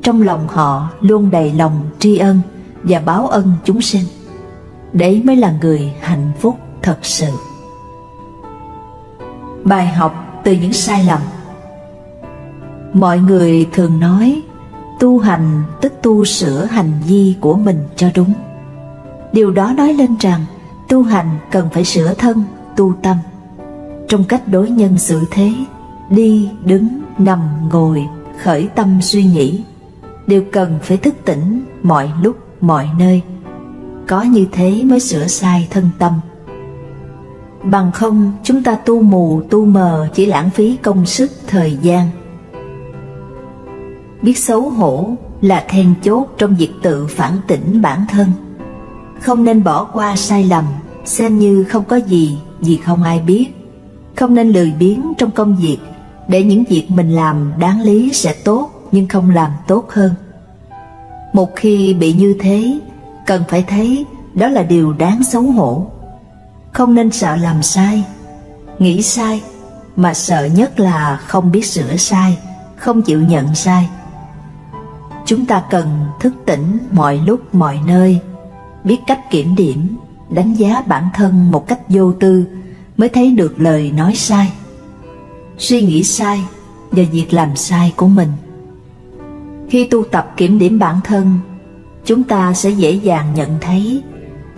Trong lòng họ luôn đầy lòng tri ân và báo ân chúng sinh. Đấy mới là người hạnh phúc thật sự. Bài học từ những sai lầm. Mọi người thường nói tu hành tức tu sửa hành vi của mình cho đúng. Điều đó nói lên rằng tu hành cần phải sửa thân, tu tâm. Trong cách đối nhân xử thế, đi, đứng, nằm, ngồi, khởi tâm suy nghĩ, đều cần phải thức tỉnh mọi lúc, mọi nơi. Có như thế mới sửa sai thân tâm. Bằng không chúng ta tu mù tu mờ, chỉ lãng phí công sức thời gian. Biết xấu hổ là then chốt trong việc tự phản tỉnh bản thân. Không nên bỏ qua sai lầm, xem như không có gì vì không ai biết. Không nên lười biếng trong công việc, để những việc mình làm đáng lý sẽ tốt nhưng không làm tốt hơn. Một khi bị như thế, cần phải thấy đó là điều đáng xấu hổ. Không nên sợ làm sai, nghĩ sai, mà sợ nhất là không biết sửa sai, không chịu nhận sai. Chúng ta cần thức tỉnh mọi lúc mọi nơi, biết cách kiểm điểm, đánh giá bản thân một cách vô tư, mới thấy được lời nói sai, suy nghĩ sai và việc làm sai của mình. Khi tu tập kiểm điểm bản thân, chúng ta sẽ dễ dàng nhận thấy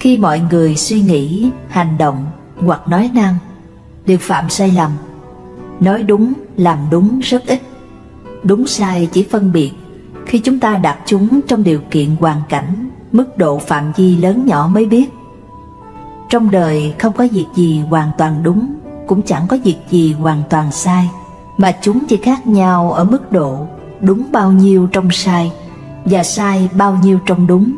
khi mọi người suy nghĩ, hành động hoặc nói năng đều phạm sai lầm. Nói đúng, làm đúng rất ít. Đúng sai chỉ phân biệt khi chúng ta đặt chúng trong điều kiện hoàn cảnh, mức độ phạm vi lớn nhỏ mới biết. Trong đời không có việc gì hoàn toàn đúng, cũng chẳng có việc gì hoàn toàn sai, mà chúng chỉ khác nhau ở mức độ đúng bao nhiêu trong sai và sai bao nhiêu trong đúng.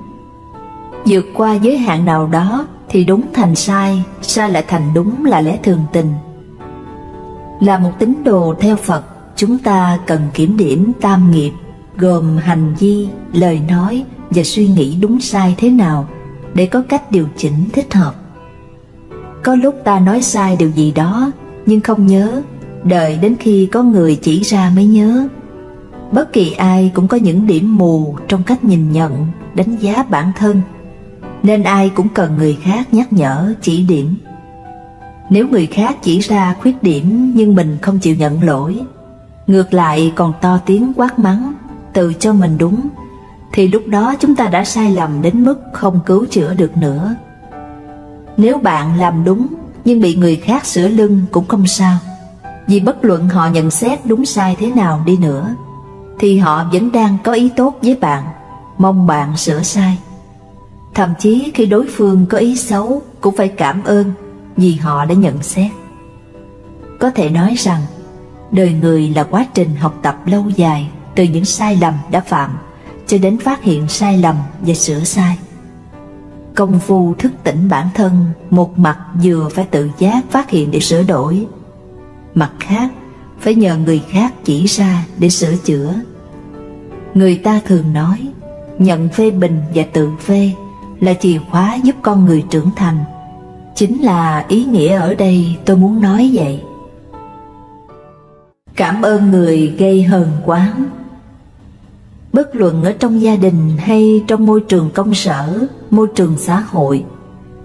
Vượt qua giới hạn nào đó thì đúng thành sai, sai lại thành đúng là lẽ thường tình. Là một tín đồ theo Phật, chúng ta cần kiểm điểm tam nghiệp, gồm hành vi, lời nói và suy nghĩ đúng sai thế nào để có cách điều chỉnh thích hợp. Có lúc ta nói sai điều gì đó nhưng không nhớ, đợi đến khi có người chỉ ra mới nhớ. Bất kỳ ai cũng có những điểm mù trong cách nhìn nhận, đánh giá bản thân, nên ai cũng cần người khác nhắc nhở, chỉ điểm. Nếu người khác chỉ ra khuyết điểm nhưng mình không chịu nhận lỗi, ngược lại còn to tiếng quát mắng, tự cho mình đúng, thì lúc đó chúng ta đã sai lầm đến mức không cứu chữa được nữa. Nếu bạn làm đúng nhưng bị người khác sửa lưng cũng không sao, vì bất luận họ nhận xét đúng sai thế nào đi nữa, thì họ vẫn đang có ý tốt với bạn, mong bạn sửa sai. Thậm chí khi đối phương có ý xấu cũng phải cảm ơn vì họ đã nhận xét. Có thể nói rằng đời người là quá trình học tập lâu dài, từ những sai lầm đã phạm cho đến phát hiện sai lầm và sửa sai. công phu thức tỉnh bản thân, một mặt vừa phải tự giác phát hiện để sửa đổi, mặt khác phải nhờ người khác chỉ ra để sửa chữa. Người ta thường nói nhận phê bình và tự phê là chìa khóa giúp con người trưởng thành. Chính là ý nghĩa ở đây tôi muốn nói vậy. Cảm ơn người gây hờn quán. Bất luận ở trong gia đình hay trong môi trường công sở, môi trường xã hội,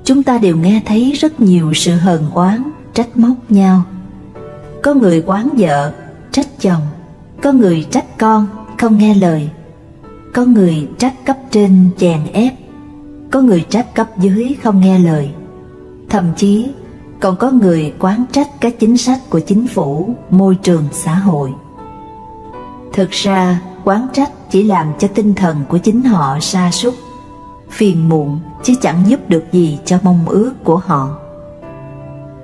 chúng ta đều nghe thấy rất nhiều sự hờn oán, trách móc nhau. Có người oán vợ, trách chồng, có người trách con không nghe lời, có người trách cấp trên chèn ép, có người trách cấp dưới không nghe lời. Thậm chí còn có người oán trách các chính sách của chính phủ, môi trường xã hội. Thực ra oán trách chỉ làm cho tinh thần của chính họ sa sút, phiền muộn, chứ chẳng giúp được gì cho mong ước của họ.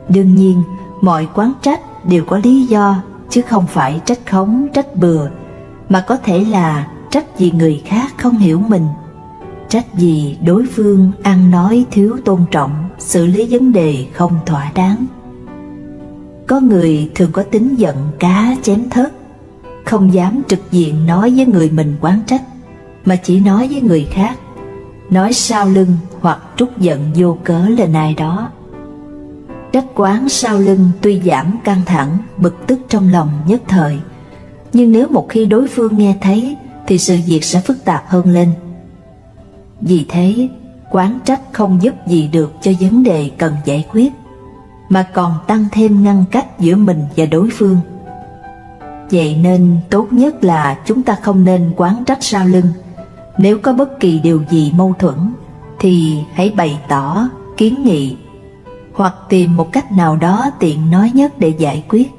Đương nhiên, mọi oán trách đều có lý do, chứ không phải trách khống, trách bừa, mà có thể là trách vì người khác không hiểu mình, trách vì đối phương ăn nói thiếu tôn trọng, xử lý vấn đề không thỏa đáng. Có người thường có tính giận cá chém thớt, không dám trực diện nói với người mình oán trách, mà chỉ nói với người khác, nói sau lưng hoặc trút giận vô cớ lên ai đó. Trách oán sau lưng tuy giảm căng thẳng, bực tức trong lòng nhất thời, nhưng nếu một khi đối phương nghe thấy thì sự việc sẽ phức tạp hơn lên. Vì thế, oán trách không giúp gì được cho vấn đề cần giải quyết, mà còn tăng thêm ngăn cách giữa mình và đối phương. Vậy nên tốt nhất là chúng ta không nên oán trách sau lưng. Nếu có bất kỳ điều gì mâu thuẫn thì hãy bày tỏ, kiến nghị, hoặc tìm một cách nào đó tiện nói nhất để giải quyết.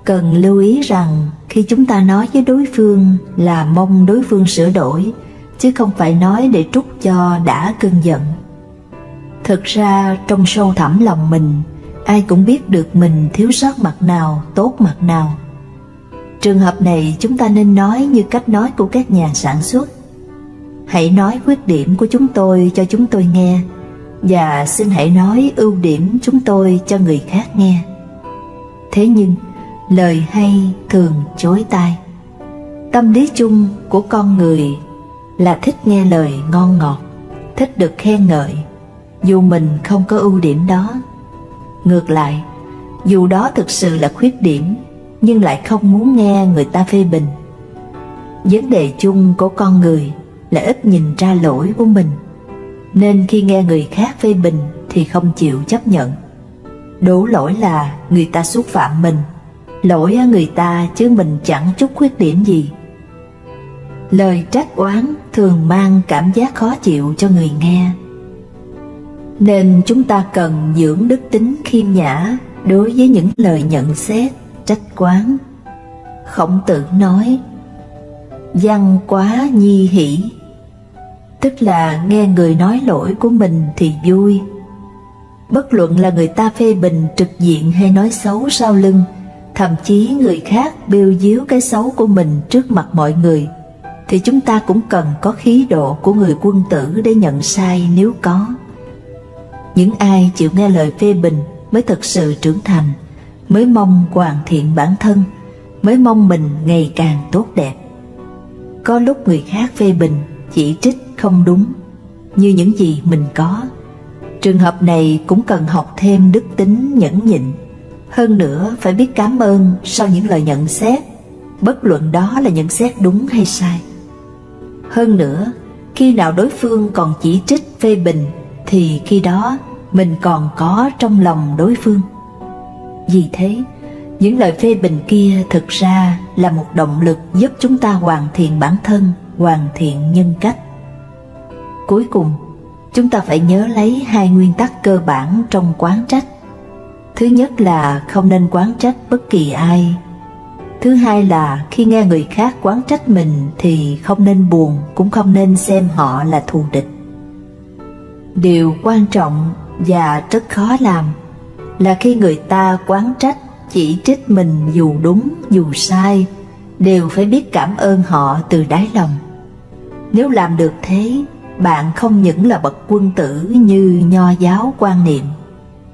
Cần lưu ý rằng khi chúng ta nói với đối phương là mong đối phương sửa đổi, chứ không phải nói để trút cho đã cơn giận. Thực ra trong sâu thẳm lòng mình, ai cũng biết được mình thiếu sót mặt nào, tốt mặt nào. Trường hợp này chúng ta nên nói như cách nói của các nhà sản xuất. Hãy nói khuyết điểm của chúng tôi cho chúng tôi nghe, và xin hãy nói ưu điểm chúng tôi cho người khác nghe. Thế nhưng lời hay thường chối tai. Tâm lý chung của con người là thích nghe lời ngon ngọt, thích được khen ngợi, dù mình không có ưu điểm đó. Ngược lại, dù đó thực sự là khuyết điểm, nhưng lại không muốn nghe người ta phê bình. Vấn đề chung của con người là ít nhìn ra lỗi của mình, nên khi nghe người khác phê bình thì không chịu chấp nhận. Đổ lỗi là người ta xúc phạm mình, lỗi ở người ta chứ mình chẳng chút khuyết điểm gì. Lời trách oán thường mang cảm giác khó chịu cho người nghe, nên chúng ta cần dưỡng đức tính khiêm nhã đối với những lời nhận xét, trách oán. Khổng Tử nói: văn quá nhi hỷ, tức là nghe người nói lỗi của mình thì vui. Bất luận là người ta phê bình trực diện hay nói xấu sau lưng, thậm chí người khác bêu díu cái xấu của mình trước mặt mọi người, thì chúng ta cũng cần có khí độ của người quân tử để nhận sai nếu có. Những ai chịu nghe lời phê bình mới thực sự trưởng thành, mới mong hoàn thiện bản thân, mới mong mình ngày càng tốt đẹp. Có lúc người khác phê bình, chỉ trích không đúng như những gì mình có. Trường hợp này cũng cần học thêm đức tính nhẫn nhịn. Hơn nữa phải biết cảm ơn sau những lời nhận xét, bất luận đó là nhận xét đúng hay sai. Hơn nữa, khi nào đối phương còn chỉ trích phê bình thì khi đó mình còn có trong lòng đối phương. Vì thế, những lời phê bình kia thực ra là một động lực giúp chúng ta hoàn thiện bản thân, hoàn thiện nhân cách. Cuối cùng, chúng ta phải nhớ lấy hai nguyên tắc cơ bản trong oán trách. Thứ nhất là không nên oán trách bất kỳ ai. Thứ hai là khi nghe người khác oán trách mình thì không nên buồn, cũng không nên xem họ là thù địch. Điều quan trọng và rất khó làm là khi người ta oán trách, chỉ trích mình dù đúng dù sai, đều phải biết cảm ơn họ từ đáy lòng. Nếu làm được thế, bạn không những là bậc quân tử như Nho giáo quan niệm,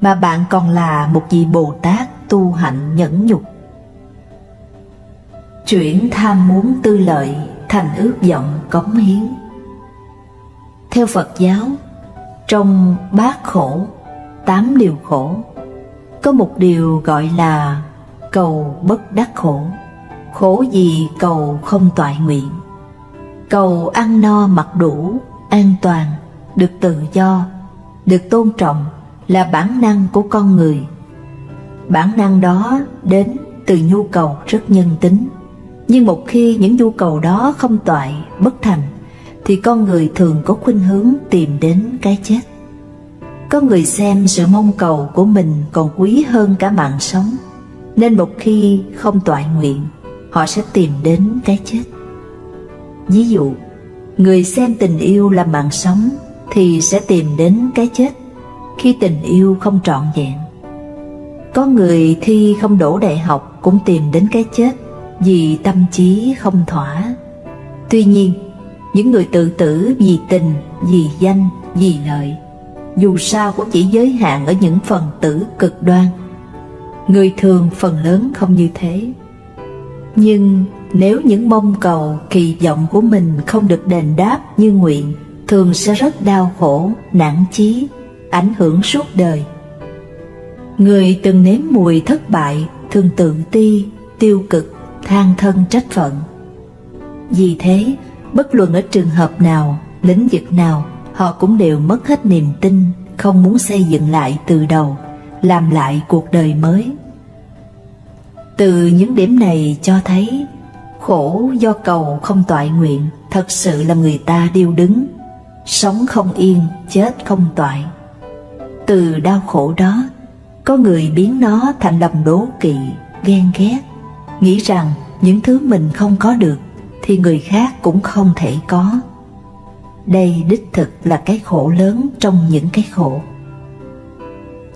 mà bạn còn là một vị Bồ Tát tu hạnh nhẫn nhục. Chuyển tham muốn tư lợi thành ước vọng cống hiến. Theo Phật giáo, trong bát khổ, 8 điều khổ, có một điều gọi là cầu bất đắc khổ. Khổ gì cầu không toại nguyện. Cầu ăn no mặc đủ, an toàn, được tự do, được tôn trọng là bản năng của con người. Bản năng đó đến từ nhu cầu rất nhân tính. Nhưng một khi những nhu cầu đó không toại, bất thành, thì con người thường có khuynh hướng tìm đến cái chết. Có người xem sự mong cầu của mình còn quý hơn cả mạng sống, nên một khi không toại nguyện, họ sẽ tìm đến cái chết. Ví dụ, người xem tình yêu là mạng sống thì sẽ tìm đến cái chết khi tình yêu không trọn vẹn. Có người thi không đỗ đại học cũng tìm đến cái chết vì tâm trí không thỏa. Tuy nhiên, những người tự tử vì tình, vì danh, vì lợi, dù sao cũng chỉ giới hạn ở những phần tử cực đoan. Người thường phần lớn không như thế. Nhưng nếu những mong cầu, kỳ vọng của mình không được đền đáp như nguyện, thường sẽ rất đau khổ, nản chí, ảnh hưởng suốt đời. Người từng nếm mùi thất bại thường tự ti, tiêu cực, than thân trách phận. Vì thế, bất luận ở trường hợp nào, lĩnh vực nào, họ cũng đều mất hết niềm tin, không muốn xây dựng lại từ đầu, làm lại cuộc đời mới. Từ những điểm này cho thấy, khổ do cầu không toại nguyện thật sự làm người ta điêu đứng, sống không yên, chết không toại. Từ đau khổ đó, có người biến nó thành lòng đố kỵ, ghen ghét, nghĩ rằng những thứ mình không có được thì người khác cũng không thể có. Đây đích thực là cái khổ lớn trong những cái khổ.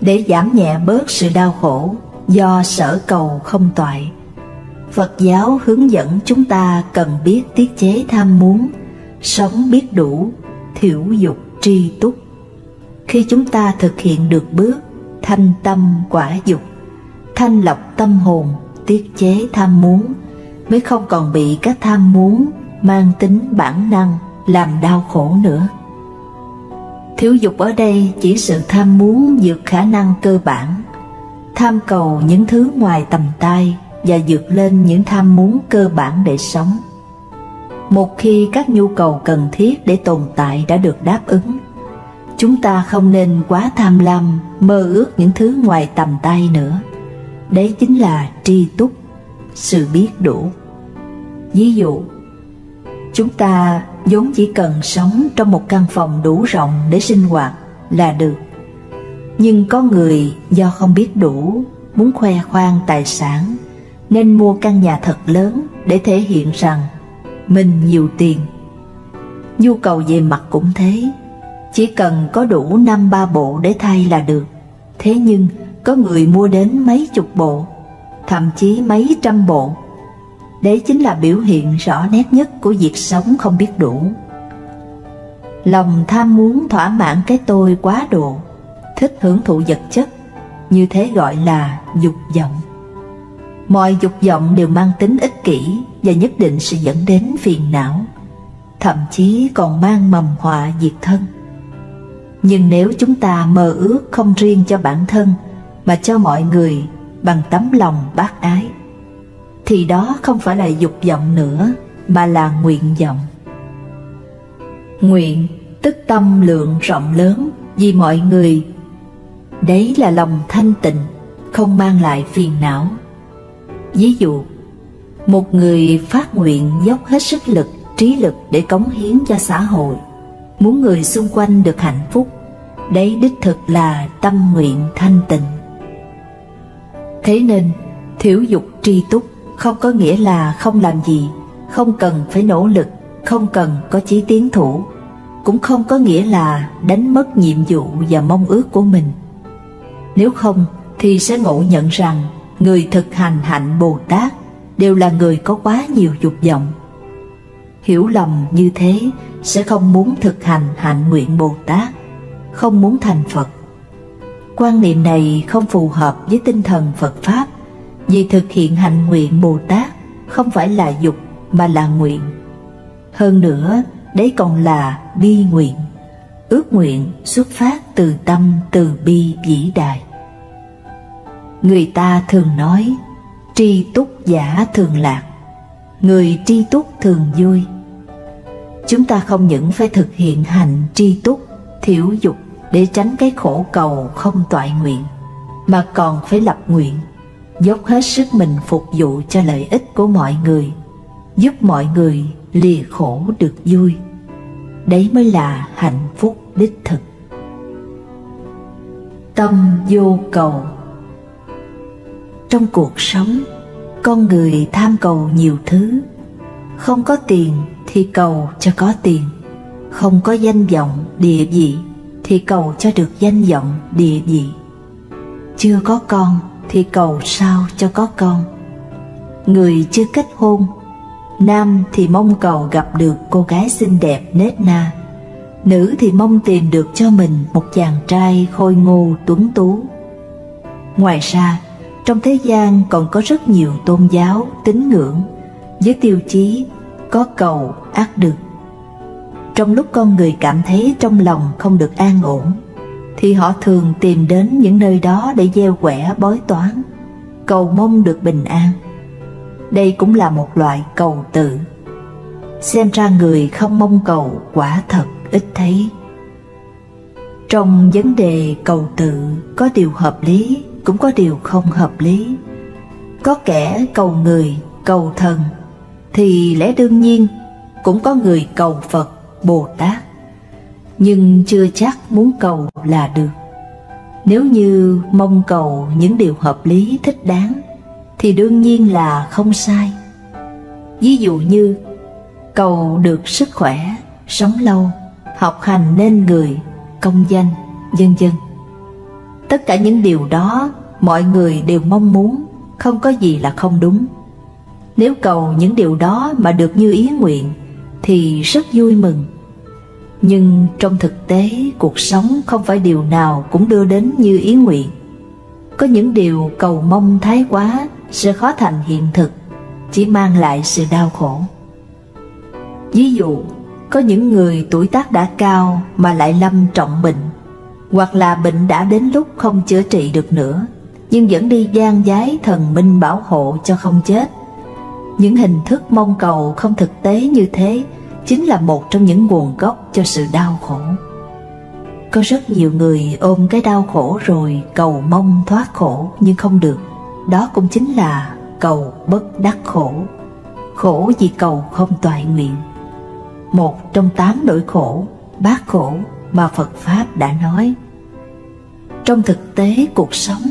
Để giảm nhẹ bớt sự đau khổ do sở cầu không toại, Phật giáo hướng dẫn chúng ta cần biết tiết chế tham muốn, sống biết đủ, thiểu dục tri túc. Khi chúng ta thực hiện được bước thanh tâm quả dục, thanh lọc tâm hồn, tiết chế tham muốn, mới không còn bị các tham muốn mang tính bản năng làm đau khổ nữa. Thiểu dục ở đây chỉ sự tham muốn vượt khả năng cơ bản, tham cầu những thứ ngoài tầm tay và vượt lên những tham muốn cơ bản để sống. Một khi các nhu cầu cần thiết để tồn tại đã được đáp ứng, chúng ta không nên quá tham lam mơ ước những thứ ngoài tầm tay nữa. Đấy chính là tri túc, sự biết đủ. Ví dụ, chúng ta vốn chỉ cần sống trong một căn phòng đủ rộng để sinh hoạt là được. Nhưng có người do không biết đủ, muốn khoe khoang tài sản, nên mua căn nhà thật lớn để thể hiện rằng mình nhiều tiền. Nhu cầu về mặt cũng thế, chỉ cần có đủ 5-3 bộ để thay là được. Thế nhưng có người mua đến mấy chục bộ, thậm chí mấy trăm bộ. Đấy chính là biểu hiện rõ nét nhất của việc sống không biết đủ. Lòng tham muốn thỏa mãn cái tôi quá độ, thích hưởng thụ vật chất, như thế gọi là dục vọng. Mọi dục vọng đều mang tính ích kỷ và nhất định sẽ dẫn đến phiền não, thậm chí còn mang mầm họa diệt thân. Nhưng nếu chúng ta mơ ước không riêng cho bản thân mà cho mọi người bằng tấm lòng bác ái, thì đó không phải là dục vọng nữa, mà là nguyện vọng. Nguyện tức tâm lượng rộng lớn vì mọi người. Đấy là lòng thanh tịnh, không mang lại phiền não. Ví dụ, một người phát nguyện dốc hết sức lực, trí lực để cống hiến cho xã hội, muốn người xung quanh được hạnh phúc. Đấy đích thực là tâm nguyện thanh tịnh. Thế nên, thiểu dục tri túc không có nghĩa là không làm gì, không cần phải nỗ lực, không cần có chí tiến thủ, cũng không có nghĩa là đánh mất nhiệm vụ và mong ước của mình. Nếu không thì sẽ ngộ nhận rằng người thực hành hạnh Bồ Tát đều là người có quá nhiều dục vọng. Hiểu lầm như thế sẽ không muốn thực hành hạnh nguyện Bồ Tát, không muốn thành Phật. Quan niệm này không phù hợp với tinh thần Phật Pháp, vì thực hiện hạnh nguyện Bồ Tát không phải là dục mà là nguyện. Hơn nữa, đấy còn là bi nguyện, ước nguyện xuất phát từ tâm từ bi vĩ đại. Người ta thường nói, tri túc giả thường lạc, người tri túc thường vui. Chúng ta không những phải thực hiện hạnh tri túc, thiểu dục để tránh cái khổ cầu không toại nguyện, mà còn phải lập nguyện, dốc hết sức mình phục vụ cho lợi ích của mọi người, giúp mọi người lìa khổ được vui. Đấy mới là hạnh phúc đích thực. Tâm vô cầu. Trong cuộc sống, con người tham cầu nhiều thứ. Không có tiền thì cầu cho có tiền, không có danh vọng, địa vị thì cầu cho được danh vọng, địa vị. Chưa có con thì cầu sao cho có con. Người chưa kết hôn, nam thì mong cầu gặp được cô gái xinh đẹp nết na, nữ thì mong tìm được cho mình một chàng trai khôi ngô tuấn tú. Ngoài ra, trong thế gian còn có rất nhiều tôn giáo, tín ngưỡng với tiêu chí có cầu ắt được. Trong lúc con người cảm thấy trong lòng không được an ổn, thì họ thường tìm đến những nơi đó để gieo quẻ bói toán, cầu mong được bình an. Đây cũng là một loại cầu tự. Xem ra người không mong cầu quả thật ít thấy. Trong vấn đề cầu tự, có điều hợp lý, cũng có điều không hợp lý. Có kẻ cầu người, cầu thần, thì lẽ đương nhiên cũng có người cầu Phật, Bồ Tát, nhưng chưa chắc muốn cầu là được. Nếu như mong cầu những điều hợp lý thích đáng thì đương nhiên là không sai. Ví dụ như cầu được sức khỏe, sống lâu, học hành nên người, công danh, vân vân. Tất cả những điều đó mọi người đều mong muốn, không có gì là không đúng. Nếu cầu những điều đó mà được như ý nguyện thì rất vui mừng. Nhưng trong thực tế, cuộc sống không phải điều nào cũng đưa đến như ý nguyện. Có những điều cầu mong thái quá sẽ khó thành hiện thực, chỉ mang lại sự đau khổ. Ví dụ, có những người tuổi tác đã cao mà lại lâm trọng bệnh, hoặc là bệnh đã đến lúc không chữa trị được nữa, nhưng vẫn đi van vái thần minh bảo hộ cho không chết. Những hình thức mong cầu không thực tế như thế chính là một trong những nguồn gốc cho sự đau khổ. Có rất nhiều người ôm cái đau khổ rồi cầu mong thoát khổ nhưng không được. Đó cũng chính là cầu bất đắc khổ, khổ vì cầu không toại nguyện. Một trong 8 nỗi khổ, bát khổ mà Phật Pháp đã nói. Trong thực tế cuộc sống,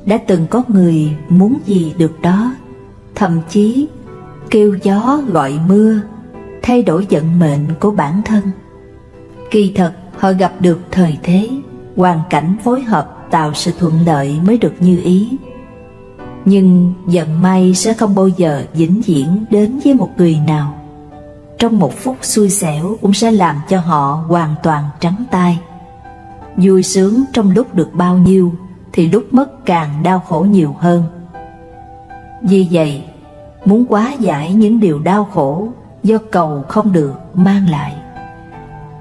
đã từng có người muốn gì được đó, thậm chí kêu gió gọi mưa, thay đổi vận mệnh của bản thân. Kỳ thật họ gặp được thời thế, hoàn cảnh phối hợp tạo sự thuận lợi mới được như ý. Nhưng vận may sẽ không bao giờ vĩnh viễn đến với một người nào. Trong một phút xui xẻo cũng sẽ làm cho họ hoàn toàn trắng tay. Vui sướng trong lúc được bao nhiêu thì lúc mất càng đau khổ nhiều hơn. Vì vậy, muốn hóa giải những điều đau khổ do cầu không được mang lại,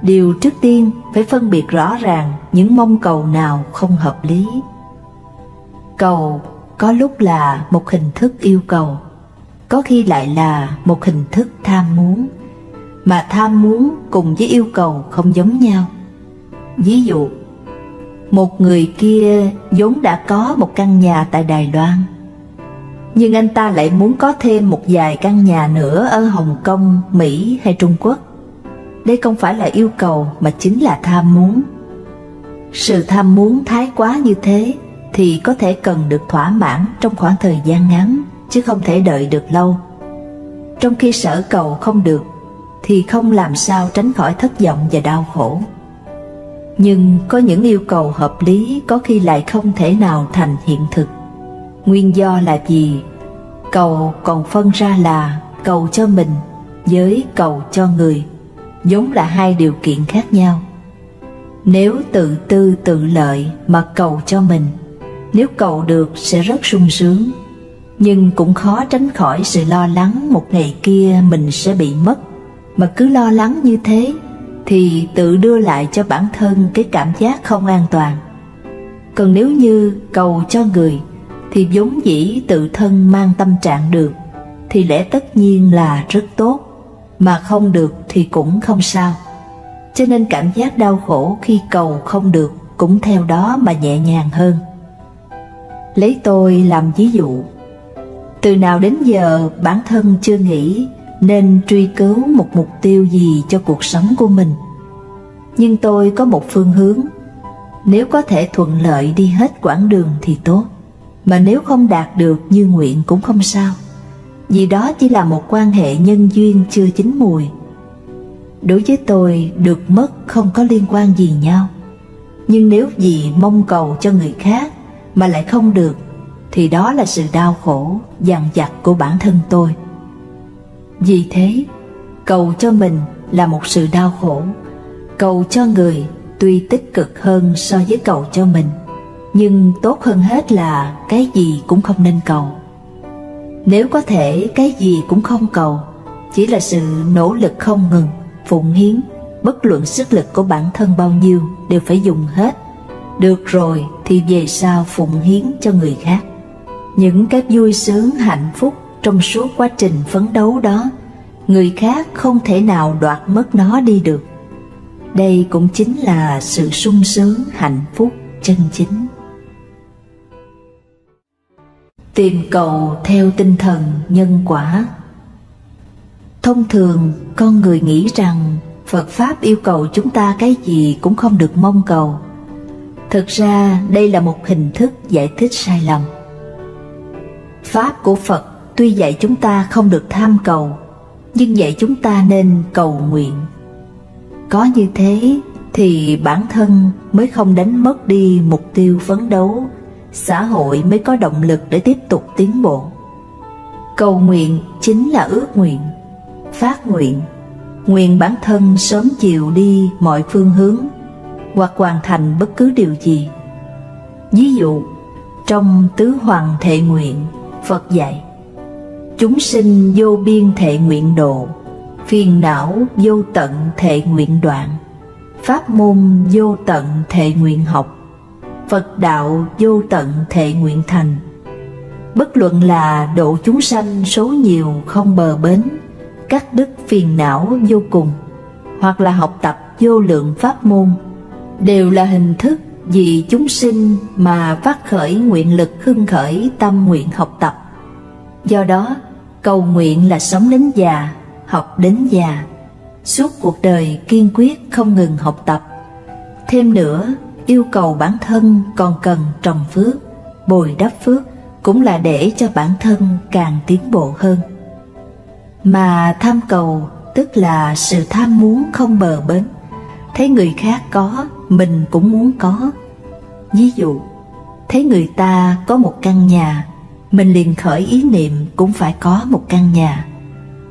điều trước tiên phải phân biệt rõ ràng những mong cầu nào không hợp lý. Cầu có lúc là một hình thức yêu cầu, có khi lại là một hình thức tham muốn, mà tham muốn cùng với yêu cầu không giống nhau. Ví dụ, một người kia vốn đã có một căn nhà tại Đài Loan, nhưng anh ta lại muốn có thêm một vài căn nhà nữa ở Hồng Kông, Mỹ hay Trung Quốc. Đây không phải là yêu cầu mà chính là tham muốn. Sự tham muốn thái quá như thế thì có thể cần được thỏa mãn trong khoảng thời gian ngắn, chứ không thể đợi được lâu. Trong khi sở cầu không được thì không làm sao tránh khỏi thất vọng và đau khổ. Nhưng có những yêu cầu hợp lý có khi lại không thể nào thành hiện thực. Nguyên do là gì? Cầu còn phân ra là cầu cho mình với cầu cho người. vốn là hai điều kiện khác nhau. Nếu tự tư tự lợi mà cầu cho mình, nếu cầu được sẽ rất sung sướng, nhưng cũng khó tránh khỏi sự lo lắng một ngày kia mình sẽ bị mất. Mà cứ lo lắng như thế thì tự đưa lại cho bản thân cái cảm giác không an toàn. Còn nếu như cầu cho người thì vốn dĩ tự thân mang tâm trạng được thì lẽ tất nhiên là rất tốt, mà không được thì cũng không sao. Cho nên cảm giác đau khổ khi cầu không được cũng theo đó mà nhẹ nhàng hơn. Lấy tôi làm ví dụ, từ nào đến giờ bản thân chưa nghĩ nên truy cứu một mục tiêu gì cho cuộc sống của mình. Nhưng tôi có một phương hướng, nếu có thể thuận lợi đi hết quãng đường thì tốt, mà nếu không đạt được như nguyện cũng không sao, vì đó chỉ là một quan hệ nhân duyên chưa chín mùi. Đối với tôi, được mất không có liên quan gì nhau. Nhưng nếu vì mong cầu cho người khác mà lại không được thì đó là sự đau khổ, dằn vặt của bản thân tôi. Vì thế, cầu cho mình là một sự đau khổ. Cầu cho người tuy tích cực hơn so với cầu cho mình, nhưng tốt hơn hết là cái gì cũng không nên cầu. Nếu có thể cái gì cũng không cầu, chỉ là sự nỗ lực không ngừng, phụng hiến, bất luận sức lực của bản thân bao nhiêu đều phải dùng hết. Được rồi thì về sau phụng hiến cho người khác. Những cái vui sướng hạnh phúc trong suốt quá trình phấn đấu đó, người khác không thể nào đoạt mất nó đi được. Đây cũng chính là sự sung sướng hạnh phúc chân chính. Tìm cầu theo tinh thần nhân quả. Thông thường con người nghĩ rằng Phật Pháp yêu cầu chúng ta cái gì cũng không được mong cầu. Thực ra đây là một hình thức giải thích sai lầm. Pháp của Phật tuy dạy chúng ta không được tham cầu, nhưng dạy chúng ta nên cầu nguyện. Có như thế thì bản thân mới không đánh mất đi mục tiêu phấn đấu, xã hội mới có động lực để tiếp tục tiến bộ. Cầu nguyện chính là ước nguyện, phát nguyện, nguyện bản thân sớm chiều đi mọi phương hướng hoặc hoàn thành bất cứ điều gì. Ví dụ, trong Tứ Hoằng Thệ Nguyện, Phật dạy: chúng sinh vô biên thệ nguyện độ, phiền não vô tận thệ nguyện đoạn, pháp môn vô tận thệ nguyện học, Phật đạo vô tận thệ nguyện thành. Bất luận là độ chúng sanh số nhiều không bờ bến, cắt đứt phiền não vô cùng, hoặc là học tập vô lượng pháp môn, đều là hình thức vì chúng sinh mà phát khởi nguyện lực hưng khởi tâm nguyện học tập. Do đó, cầu nguyện là sống đến già, học đến già, suốt cuộc đời kiên quyết không ngừng học tập. Thêm nữa, yêu cầu bản thân còn cần trồng phước, bồi đắp phước, cũng là để cho bản thân càng tiến bộ hơn. Mà tham cầu tức là sự tham muốn không bờ bến, thấy người khác có, mình cũng muốn có. Ví dụ, thấy người ta có một căn nhà, mình liền khởi ý niệm cũng phải có một căn nhà.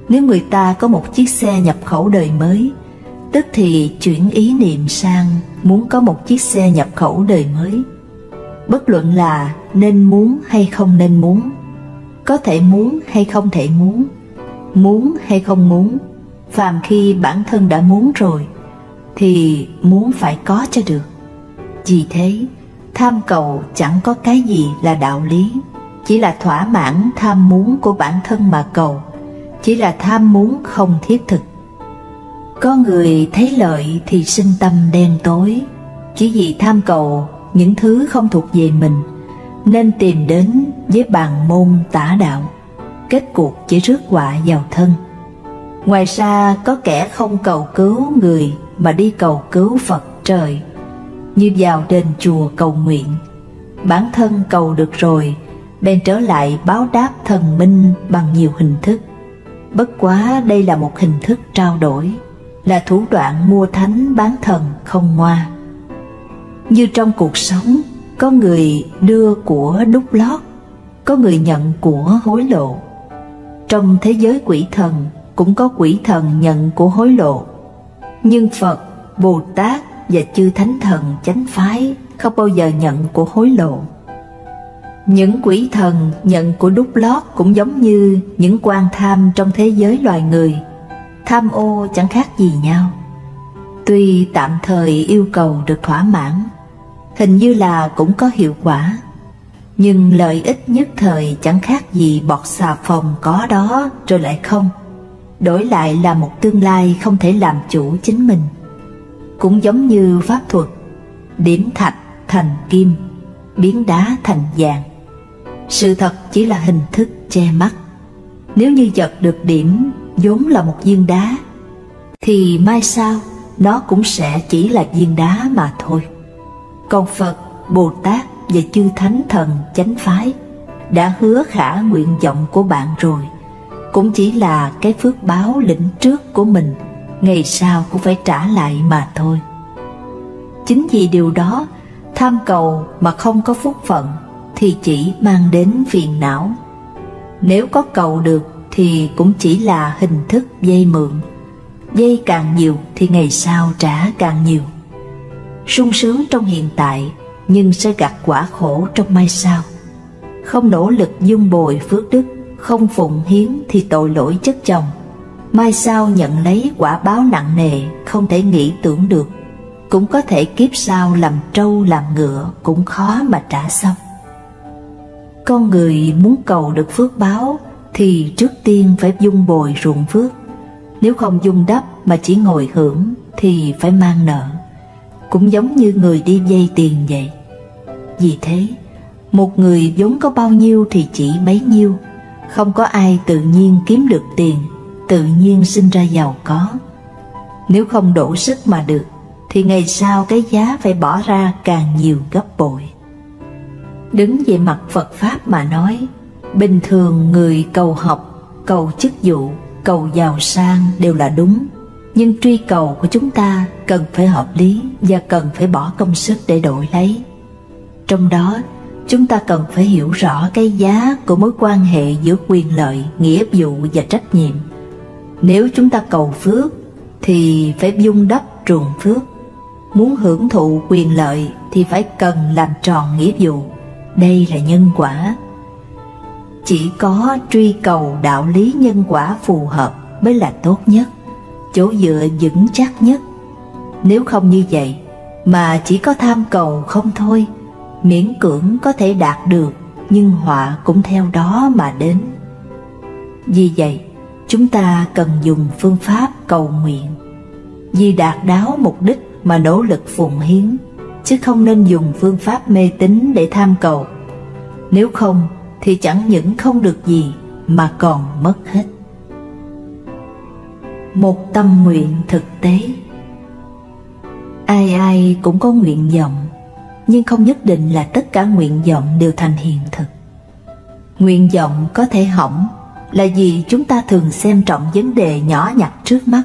Nếu người ta có một chiếc xe nhập khẩu đời mới, tức thì chuyển ý niệm sang muốn có một chiếc xe nhập khẩu đời mới. Bất luận là nên muốn hay không nên muốn, có thể muốn hay không thể muốn hay không muốn, phàm khi bản thân đã muốn rồi thì muốn phải có cho được. Vì thế, tham cầu chẳng có cái gì là đạo lý, chỉ là thỏa mãn tham muốn của bản thân mà cầu, chỉ là tham muốn không thiết thực. Có người thấy lợi thì sinh tâm đen tối, chỉ vì tham cầu những thứ không thuộc về mình, nên tìm đến với bàn môn tả đạo, kết cuộc chỉ rước họa vào thân. Ngoài ra có kẻ không cầu cứu người mà đi cầu cứu Phật trời, như vào đền chùa cầu nguyện. Bản thân cầu được rồi, bèn trở lại báo đáp thần minh bằng nhiều hình thức. Bất quá đây là một hình thức trao đổi, là thủ đoạn mua thánh bán thần không ngoa. Như trong cuộc sống, có người đưa của đút lót, có người nhận của hối lộ. Trong thế giới quỷ thần cũng có quỷ thần nhận của hối lộ. Nhưng Phật, Bồ Tát và chư Thánh Thần chánh phái không bao giờ nhận của hối lộ. Những quỷ thần nhận của đút lót cũng giống như những quan tham trong thế giới loài người. Tham ô chẳng khác gì nhau. Tuy tạm thời yêu cầu được thỏa mãn, hình như là cũng có hiệu quả, nhưng lợi ích nhất thời chẳng khác gì bọt xà phòng có đó rồi lại không, đổi lại là một tương lai không thể làm chủ chính mình. Cũng giống như pháp thuật, điểm thạch thành kim, biến đá thành vàng. Sự thật chỉ là hình thức che mắt. Nếu như vật được điểm vốn là một viên đá, thì mai sau nó cũng sẽ chỉ là viên đá mà thôi. Còn Phật, Bồ Tát và chư Thánh Thần chánh phái đã hứa khả nguyện vọng của bạn rồi, cũng chỉ là cái phước báo lĩnh trước của mình, ngày sau cũng phải trả lại mà thôi. Chính vì điều đó, tham cầu mà không có phúc phận thì chỉ mang đến phiền não. Nếu có cầu được thì cũng chỉ là hình thức vay mượn. Vay càng nhiều thì ngày sau trả càng nhiều. Sung sướng trong hiện tại nhưng sẽ gặt quả khổ trong mai sau. Không nỗ lực dung bồi phước đức, không phụng hiến thì tội lỗi chất chồng. Mai sau nhận lấy quả báo nặng nề không thể nghĩ tưởng được. Cũng có thể kiếp sau làm trâu làm ngựa cũng khó mà trả xong. Con người muốn cầu được phước báo thì trước tiên phải dung bồi ruộng phước. Nếu không dung đắp mà chỉ ngồi hưởng thì phải mang nợ. Cũng giống như người đi vay tiền vậy. Vì thế, một người vốn có bao nhiêu thì chỉ bấy nhiêu. Không có ai tự nhiên kiếm được tiền, tự nhiên sinh ra giàu có. Nếu không đổ sức mà được, thì ngày sau cái giá phải bỏ ra càng nhiều gấp bội. Đứng về mặt Phật Pháp mà nói, bình thường người cầu học, cầu chức vụ, cầu giàu sang đều là đúng. Nhưng truy cầu của chúng ta cần phải hợp lý và cần phải bỏ công sức để đổi lấy. Trong đó, chúng ta cần phải hiểu rõ cái giá của mối quan hệ giữa quyền lợi, nghĩa vụ và trách nhiệm. Nếu chúng ta cầu phước thì phải vun đắp ruộng phước. Muốn hưởng thụ quyền lợi thì phải cần làm tròn nghĩa vụ. Đây là nhân quả. Chỉ có truy cầu đạo lý nhân quả phù hợp mới là tốt nhất, chỗ dựa vững chắc nhất. Nếu không như vậy mà chỉ có tham cầu không thôi, miễn cưỡng có thể đạt được, nhưng họa cũng theo đó mà đến. Vì vậy, chúng ta cần dùng phương pháp cầu nguyện, vì đạt đáo mục đích mà nỗ lực phụng hiến, chứ không nên dùng phương pháp mê tín để tham cầu. Nếu không thì chẳng những không được gì mà còn mất hết. Một tâm nguyện thực tế. Ai ai cũng có nguyện vọng, nhưng không nhất định là tất cả nguyện vọng đều thành hiện thực. Nguyện vọng có thể hỏng là vì chúng ta thường xem trọng vấn đề nhỏ nhặt trước mắt.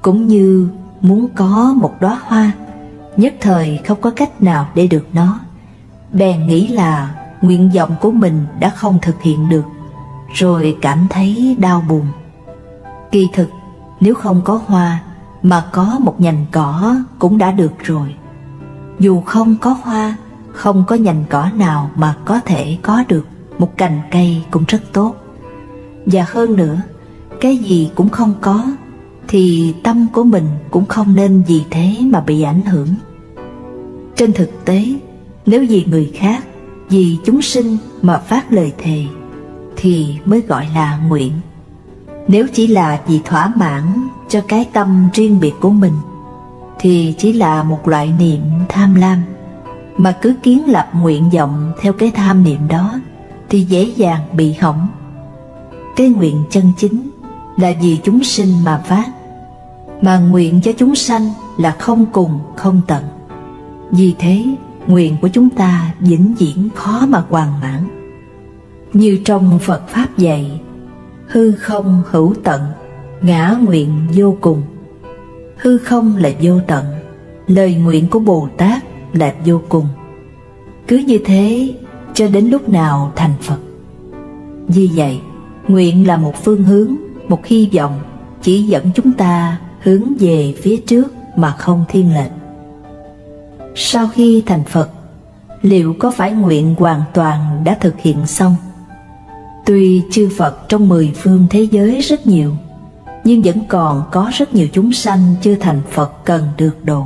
Cũng như muốn có một đóa hoa, nhất thời không có cách nào để được nó, bèn nghĩ là nguyện vọng của mình đã không thực hiện được, rồi cảm thấy đau buồn. Kỳ thực, nếu không có hoa mà có một nhành cỏ cũng đã được rồi. Dù không có hoa, không có nhành cỏ nào mà có thể có được một cành cây cũng rất tốt. Và hơn nữa, cái gì cũng không có thì tâm của mình cũng không nên vì thế mà bị ảnh hưởng. Trên thực tế, nếu vì người khác, vì chúng sinh mà phát lời thề thì mới gọi là nguyện. Nếu chỉ là vì thỏa mãn cho cái tâm riêng biệt của mình thì chỉ là một loại niệm tham lam. Mà cứ kiến lập nguyện vọng theo cái tham niệm đó thì dễ dàng bị hỏng. Cái nguyện chân chính là vì chúng sinh mà phát, mà nguyện cho chúng sanh là không cùng không tận. Vì thế, nguyện của chúng ta vĩnh viễn khó mà hoàn mãn. Như trong Phật Pháp dạy, hư không hữu tận, ngã nguyện vô cùng. Hư không là vô tận, lời nguyện của Bồ Tát là vô cùng. Cứ như thế cho đến lúc nào thành Phật. Vì vậy, nguyện là một phương hướng, một hy vọng chỉ dẫn chúng ta hướng về phía trước mà không thiên lệch. Sau khi thành Phật, liệu có phải nguyện hoàn toàn đã thực hiện xong? Tuy chư Phật trong 10 phương thế giới rất nhiều, nhưng vẫn còn có rất nhiều chúng sanh chưa thành Phật cần được độ.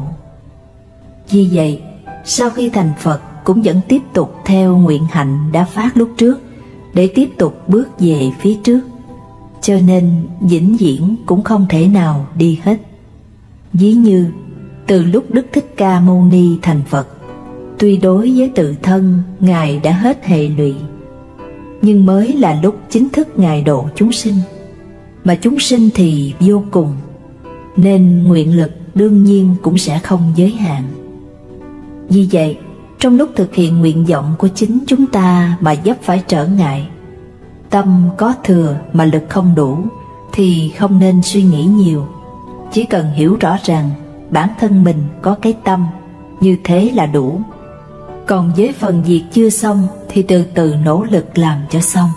Vì vậy, sau khi thành Phật cũng vẫn tiếp tục theo nguyện hạnh đã phát lúc trước để tiếp tục bước về phía trước, cho nên vĩnh viễn cũng không thể nào đi hết. Ví như từ lúc Đức Thích Ca Mâu Ni thành Phật, tuy đối với tự thân Ngài đã hết hệ lụy, nhưng mới là lúc chính thức Ngài độ chúng sinh, mà chúng sinh thì vô cùng, nên nguyện lực đương nhiên cũng sẽ không giới hạn. Vì vậy, trong lúc thực hiện nguyện vọng của chính chúng ta mà vấp phải trở ngại, tâm có thừa mà lực không đủ, thì không nên suy nghĩ nhiều, chỉ cần hiểu rõ rằng bản thân mình có cái tâm, như thế là đủ. Còn với phần việc chưa xong thì từ từ nỗ lực làm cho xong.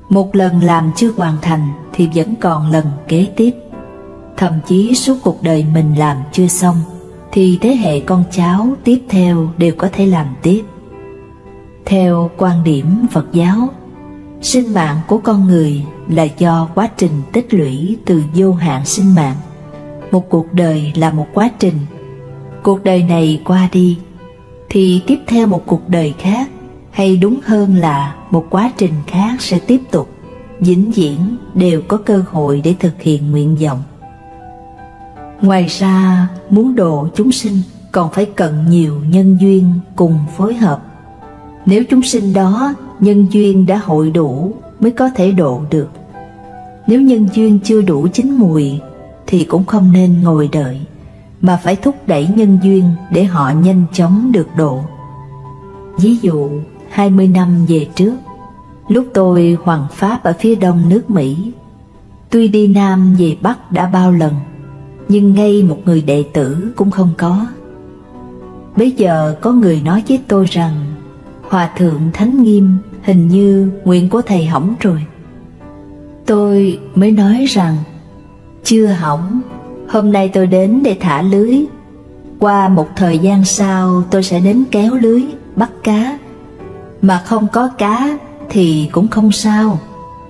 Một lần làm chưa hoàn thành thì vẫn còn lần kế tiếp. Thậm chí suốt cuộc đời mình làm chưa xong thì thế hệ con cháu tiếp theo đều có thể làm tiếp. Theo quan điểm Phật giáo, sinh mạng của con người là do quá trình tích lũy từ vô hạn sinh mạng. Một cuộc đời là một quá trình. Cuộc đời này qua đi thì tiếp theo một cuộc đời khác, hay đúng hơn là một quá trình khác sẽ tiếp tục, vĩnh viễn đều có cơ hội để thực hiện nguyện vọng. Ngoài ra, muốn độ chúng sinh còn phải cần nhiều nhân duyên cùng phối hợp. Nếu chúng sinh đó nhân duyên đã hội đủ mới có thể độ được. Nếu nhân duyên chưa đủ chín mùi thì cũng không nên ngồi đợi, mà phải thúc đẩy nhân duyên để họ nhanh chóng được độ. Ví dụ, 20 năm về trước, lúc tôi hoằng pháp ở phía đông nước Mỹ, tuy đi Nam về Bắc đã bao lần, nhưng ngay một người đệ tử cũng không có. Bây giờ có người nói với tôi rằng Hòa Thượng Thánh Nghiêm hình như nguyện của thầy hỏng rồi. Tôi mới nói rằng chưa hỏng, hôm nay tôi đến để thả lưới, qua một thời gian sau tôi sẽ đến kéo lưới bắt cá. Mà không có cá thì cũng không sao,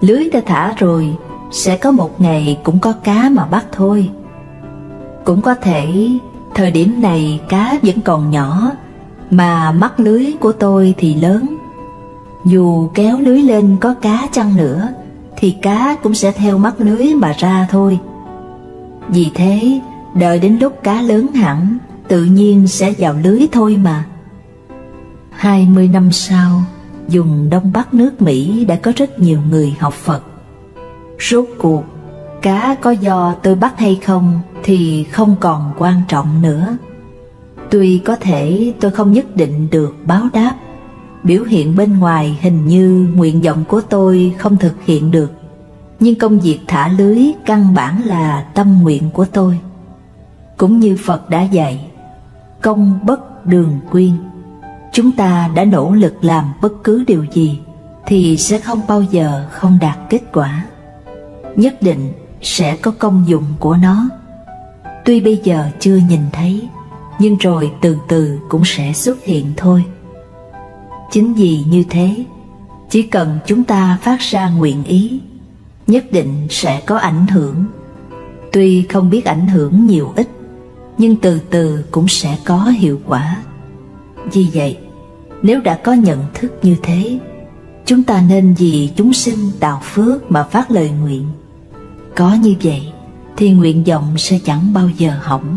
lưới đã thả rồi, sẽ có một ngày cũng có cá mà bắt thôi. Cũng có thể thời điểm này cá vẫn còn nhỏ, mà mắc lưới của tôi thì lớn. Dù kéo lưới lên có cá chăng nữa thì cá cũng sẽ theo mắc lưới mà ra thôi. Vì thế, đợi đến lúc cá lớn hẳn, tự nhiên sẽ vào lưới thôi mà. 20 năm sau, vùng Đông Bắc nước Mỹ đã có rất nhiều người học Phật. Rốt cuộc, cá có do tôi bắt hay không thì không còn quan trọng nữa. Tuy có thể tôi không nhất định được báo đáp, biểu hiện bên ngoài hình như nguyện vọng của tôi không thực hiện được, nhưng công việc thả lưới căn bản là tâm nguyện của tôi. Cũng như Phật đã dạy, công bất đường quyên. Chúng ta đã nỗ lực làm bất cứ điều gì thì sẽ không bao giờ không đạt kết quả. Nhất định sẽ có công dụng của nó. Tuy bây giờ chưa nhìn thấy, nhưng rồi từ từ cũng sẽ xuất hiện thôi. Chính vì như thế, chỉ cần chúng ta phát ra nguyện ý, nhất định sẽ có ảnh hưởng. Tuy không biết ảnh hưởng nhiều ít, nhưng từ từ cũng sẽ có hiệu quả. Vì vậy, nếu đã có nhận thức như thế, chúng ta nên vì chúng sinh tạo phước mà phát lời nguyện. Có như vậy thì nguyện vọng sẽ chẳng bao giờ hỏng.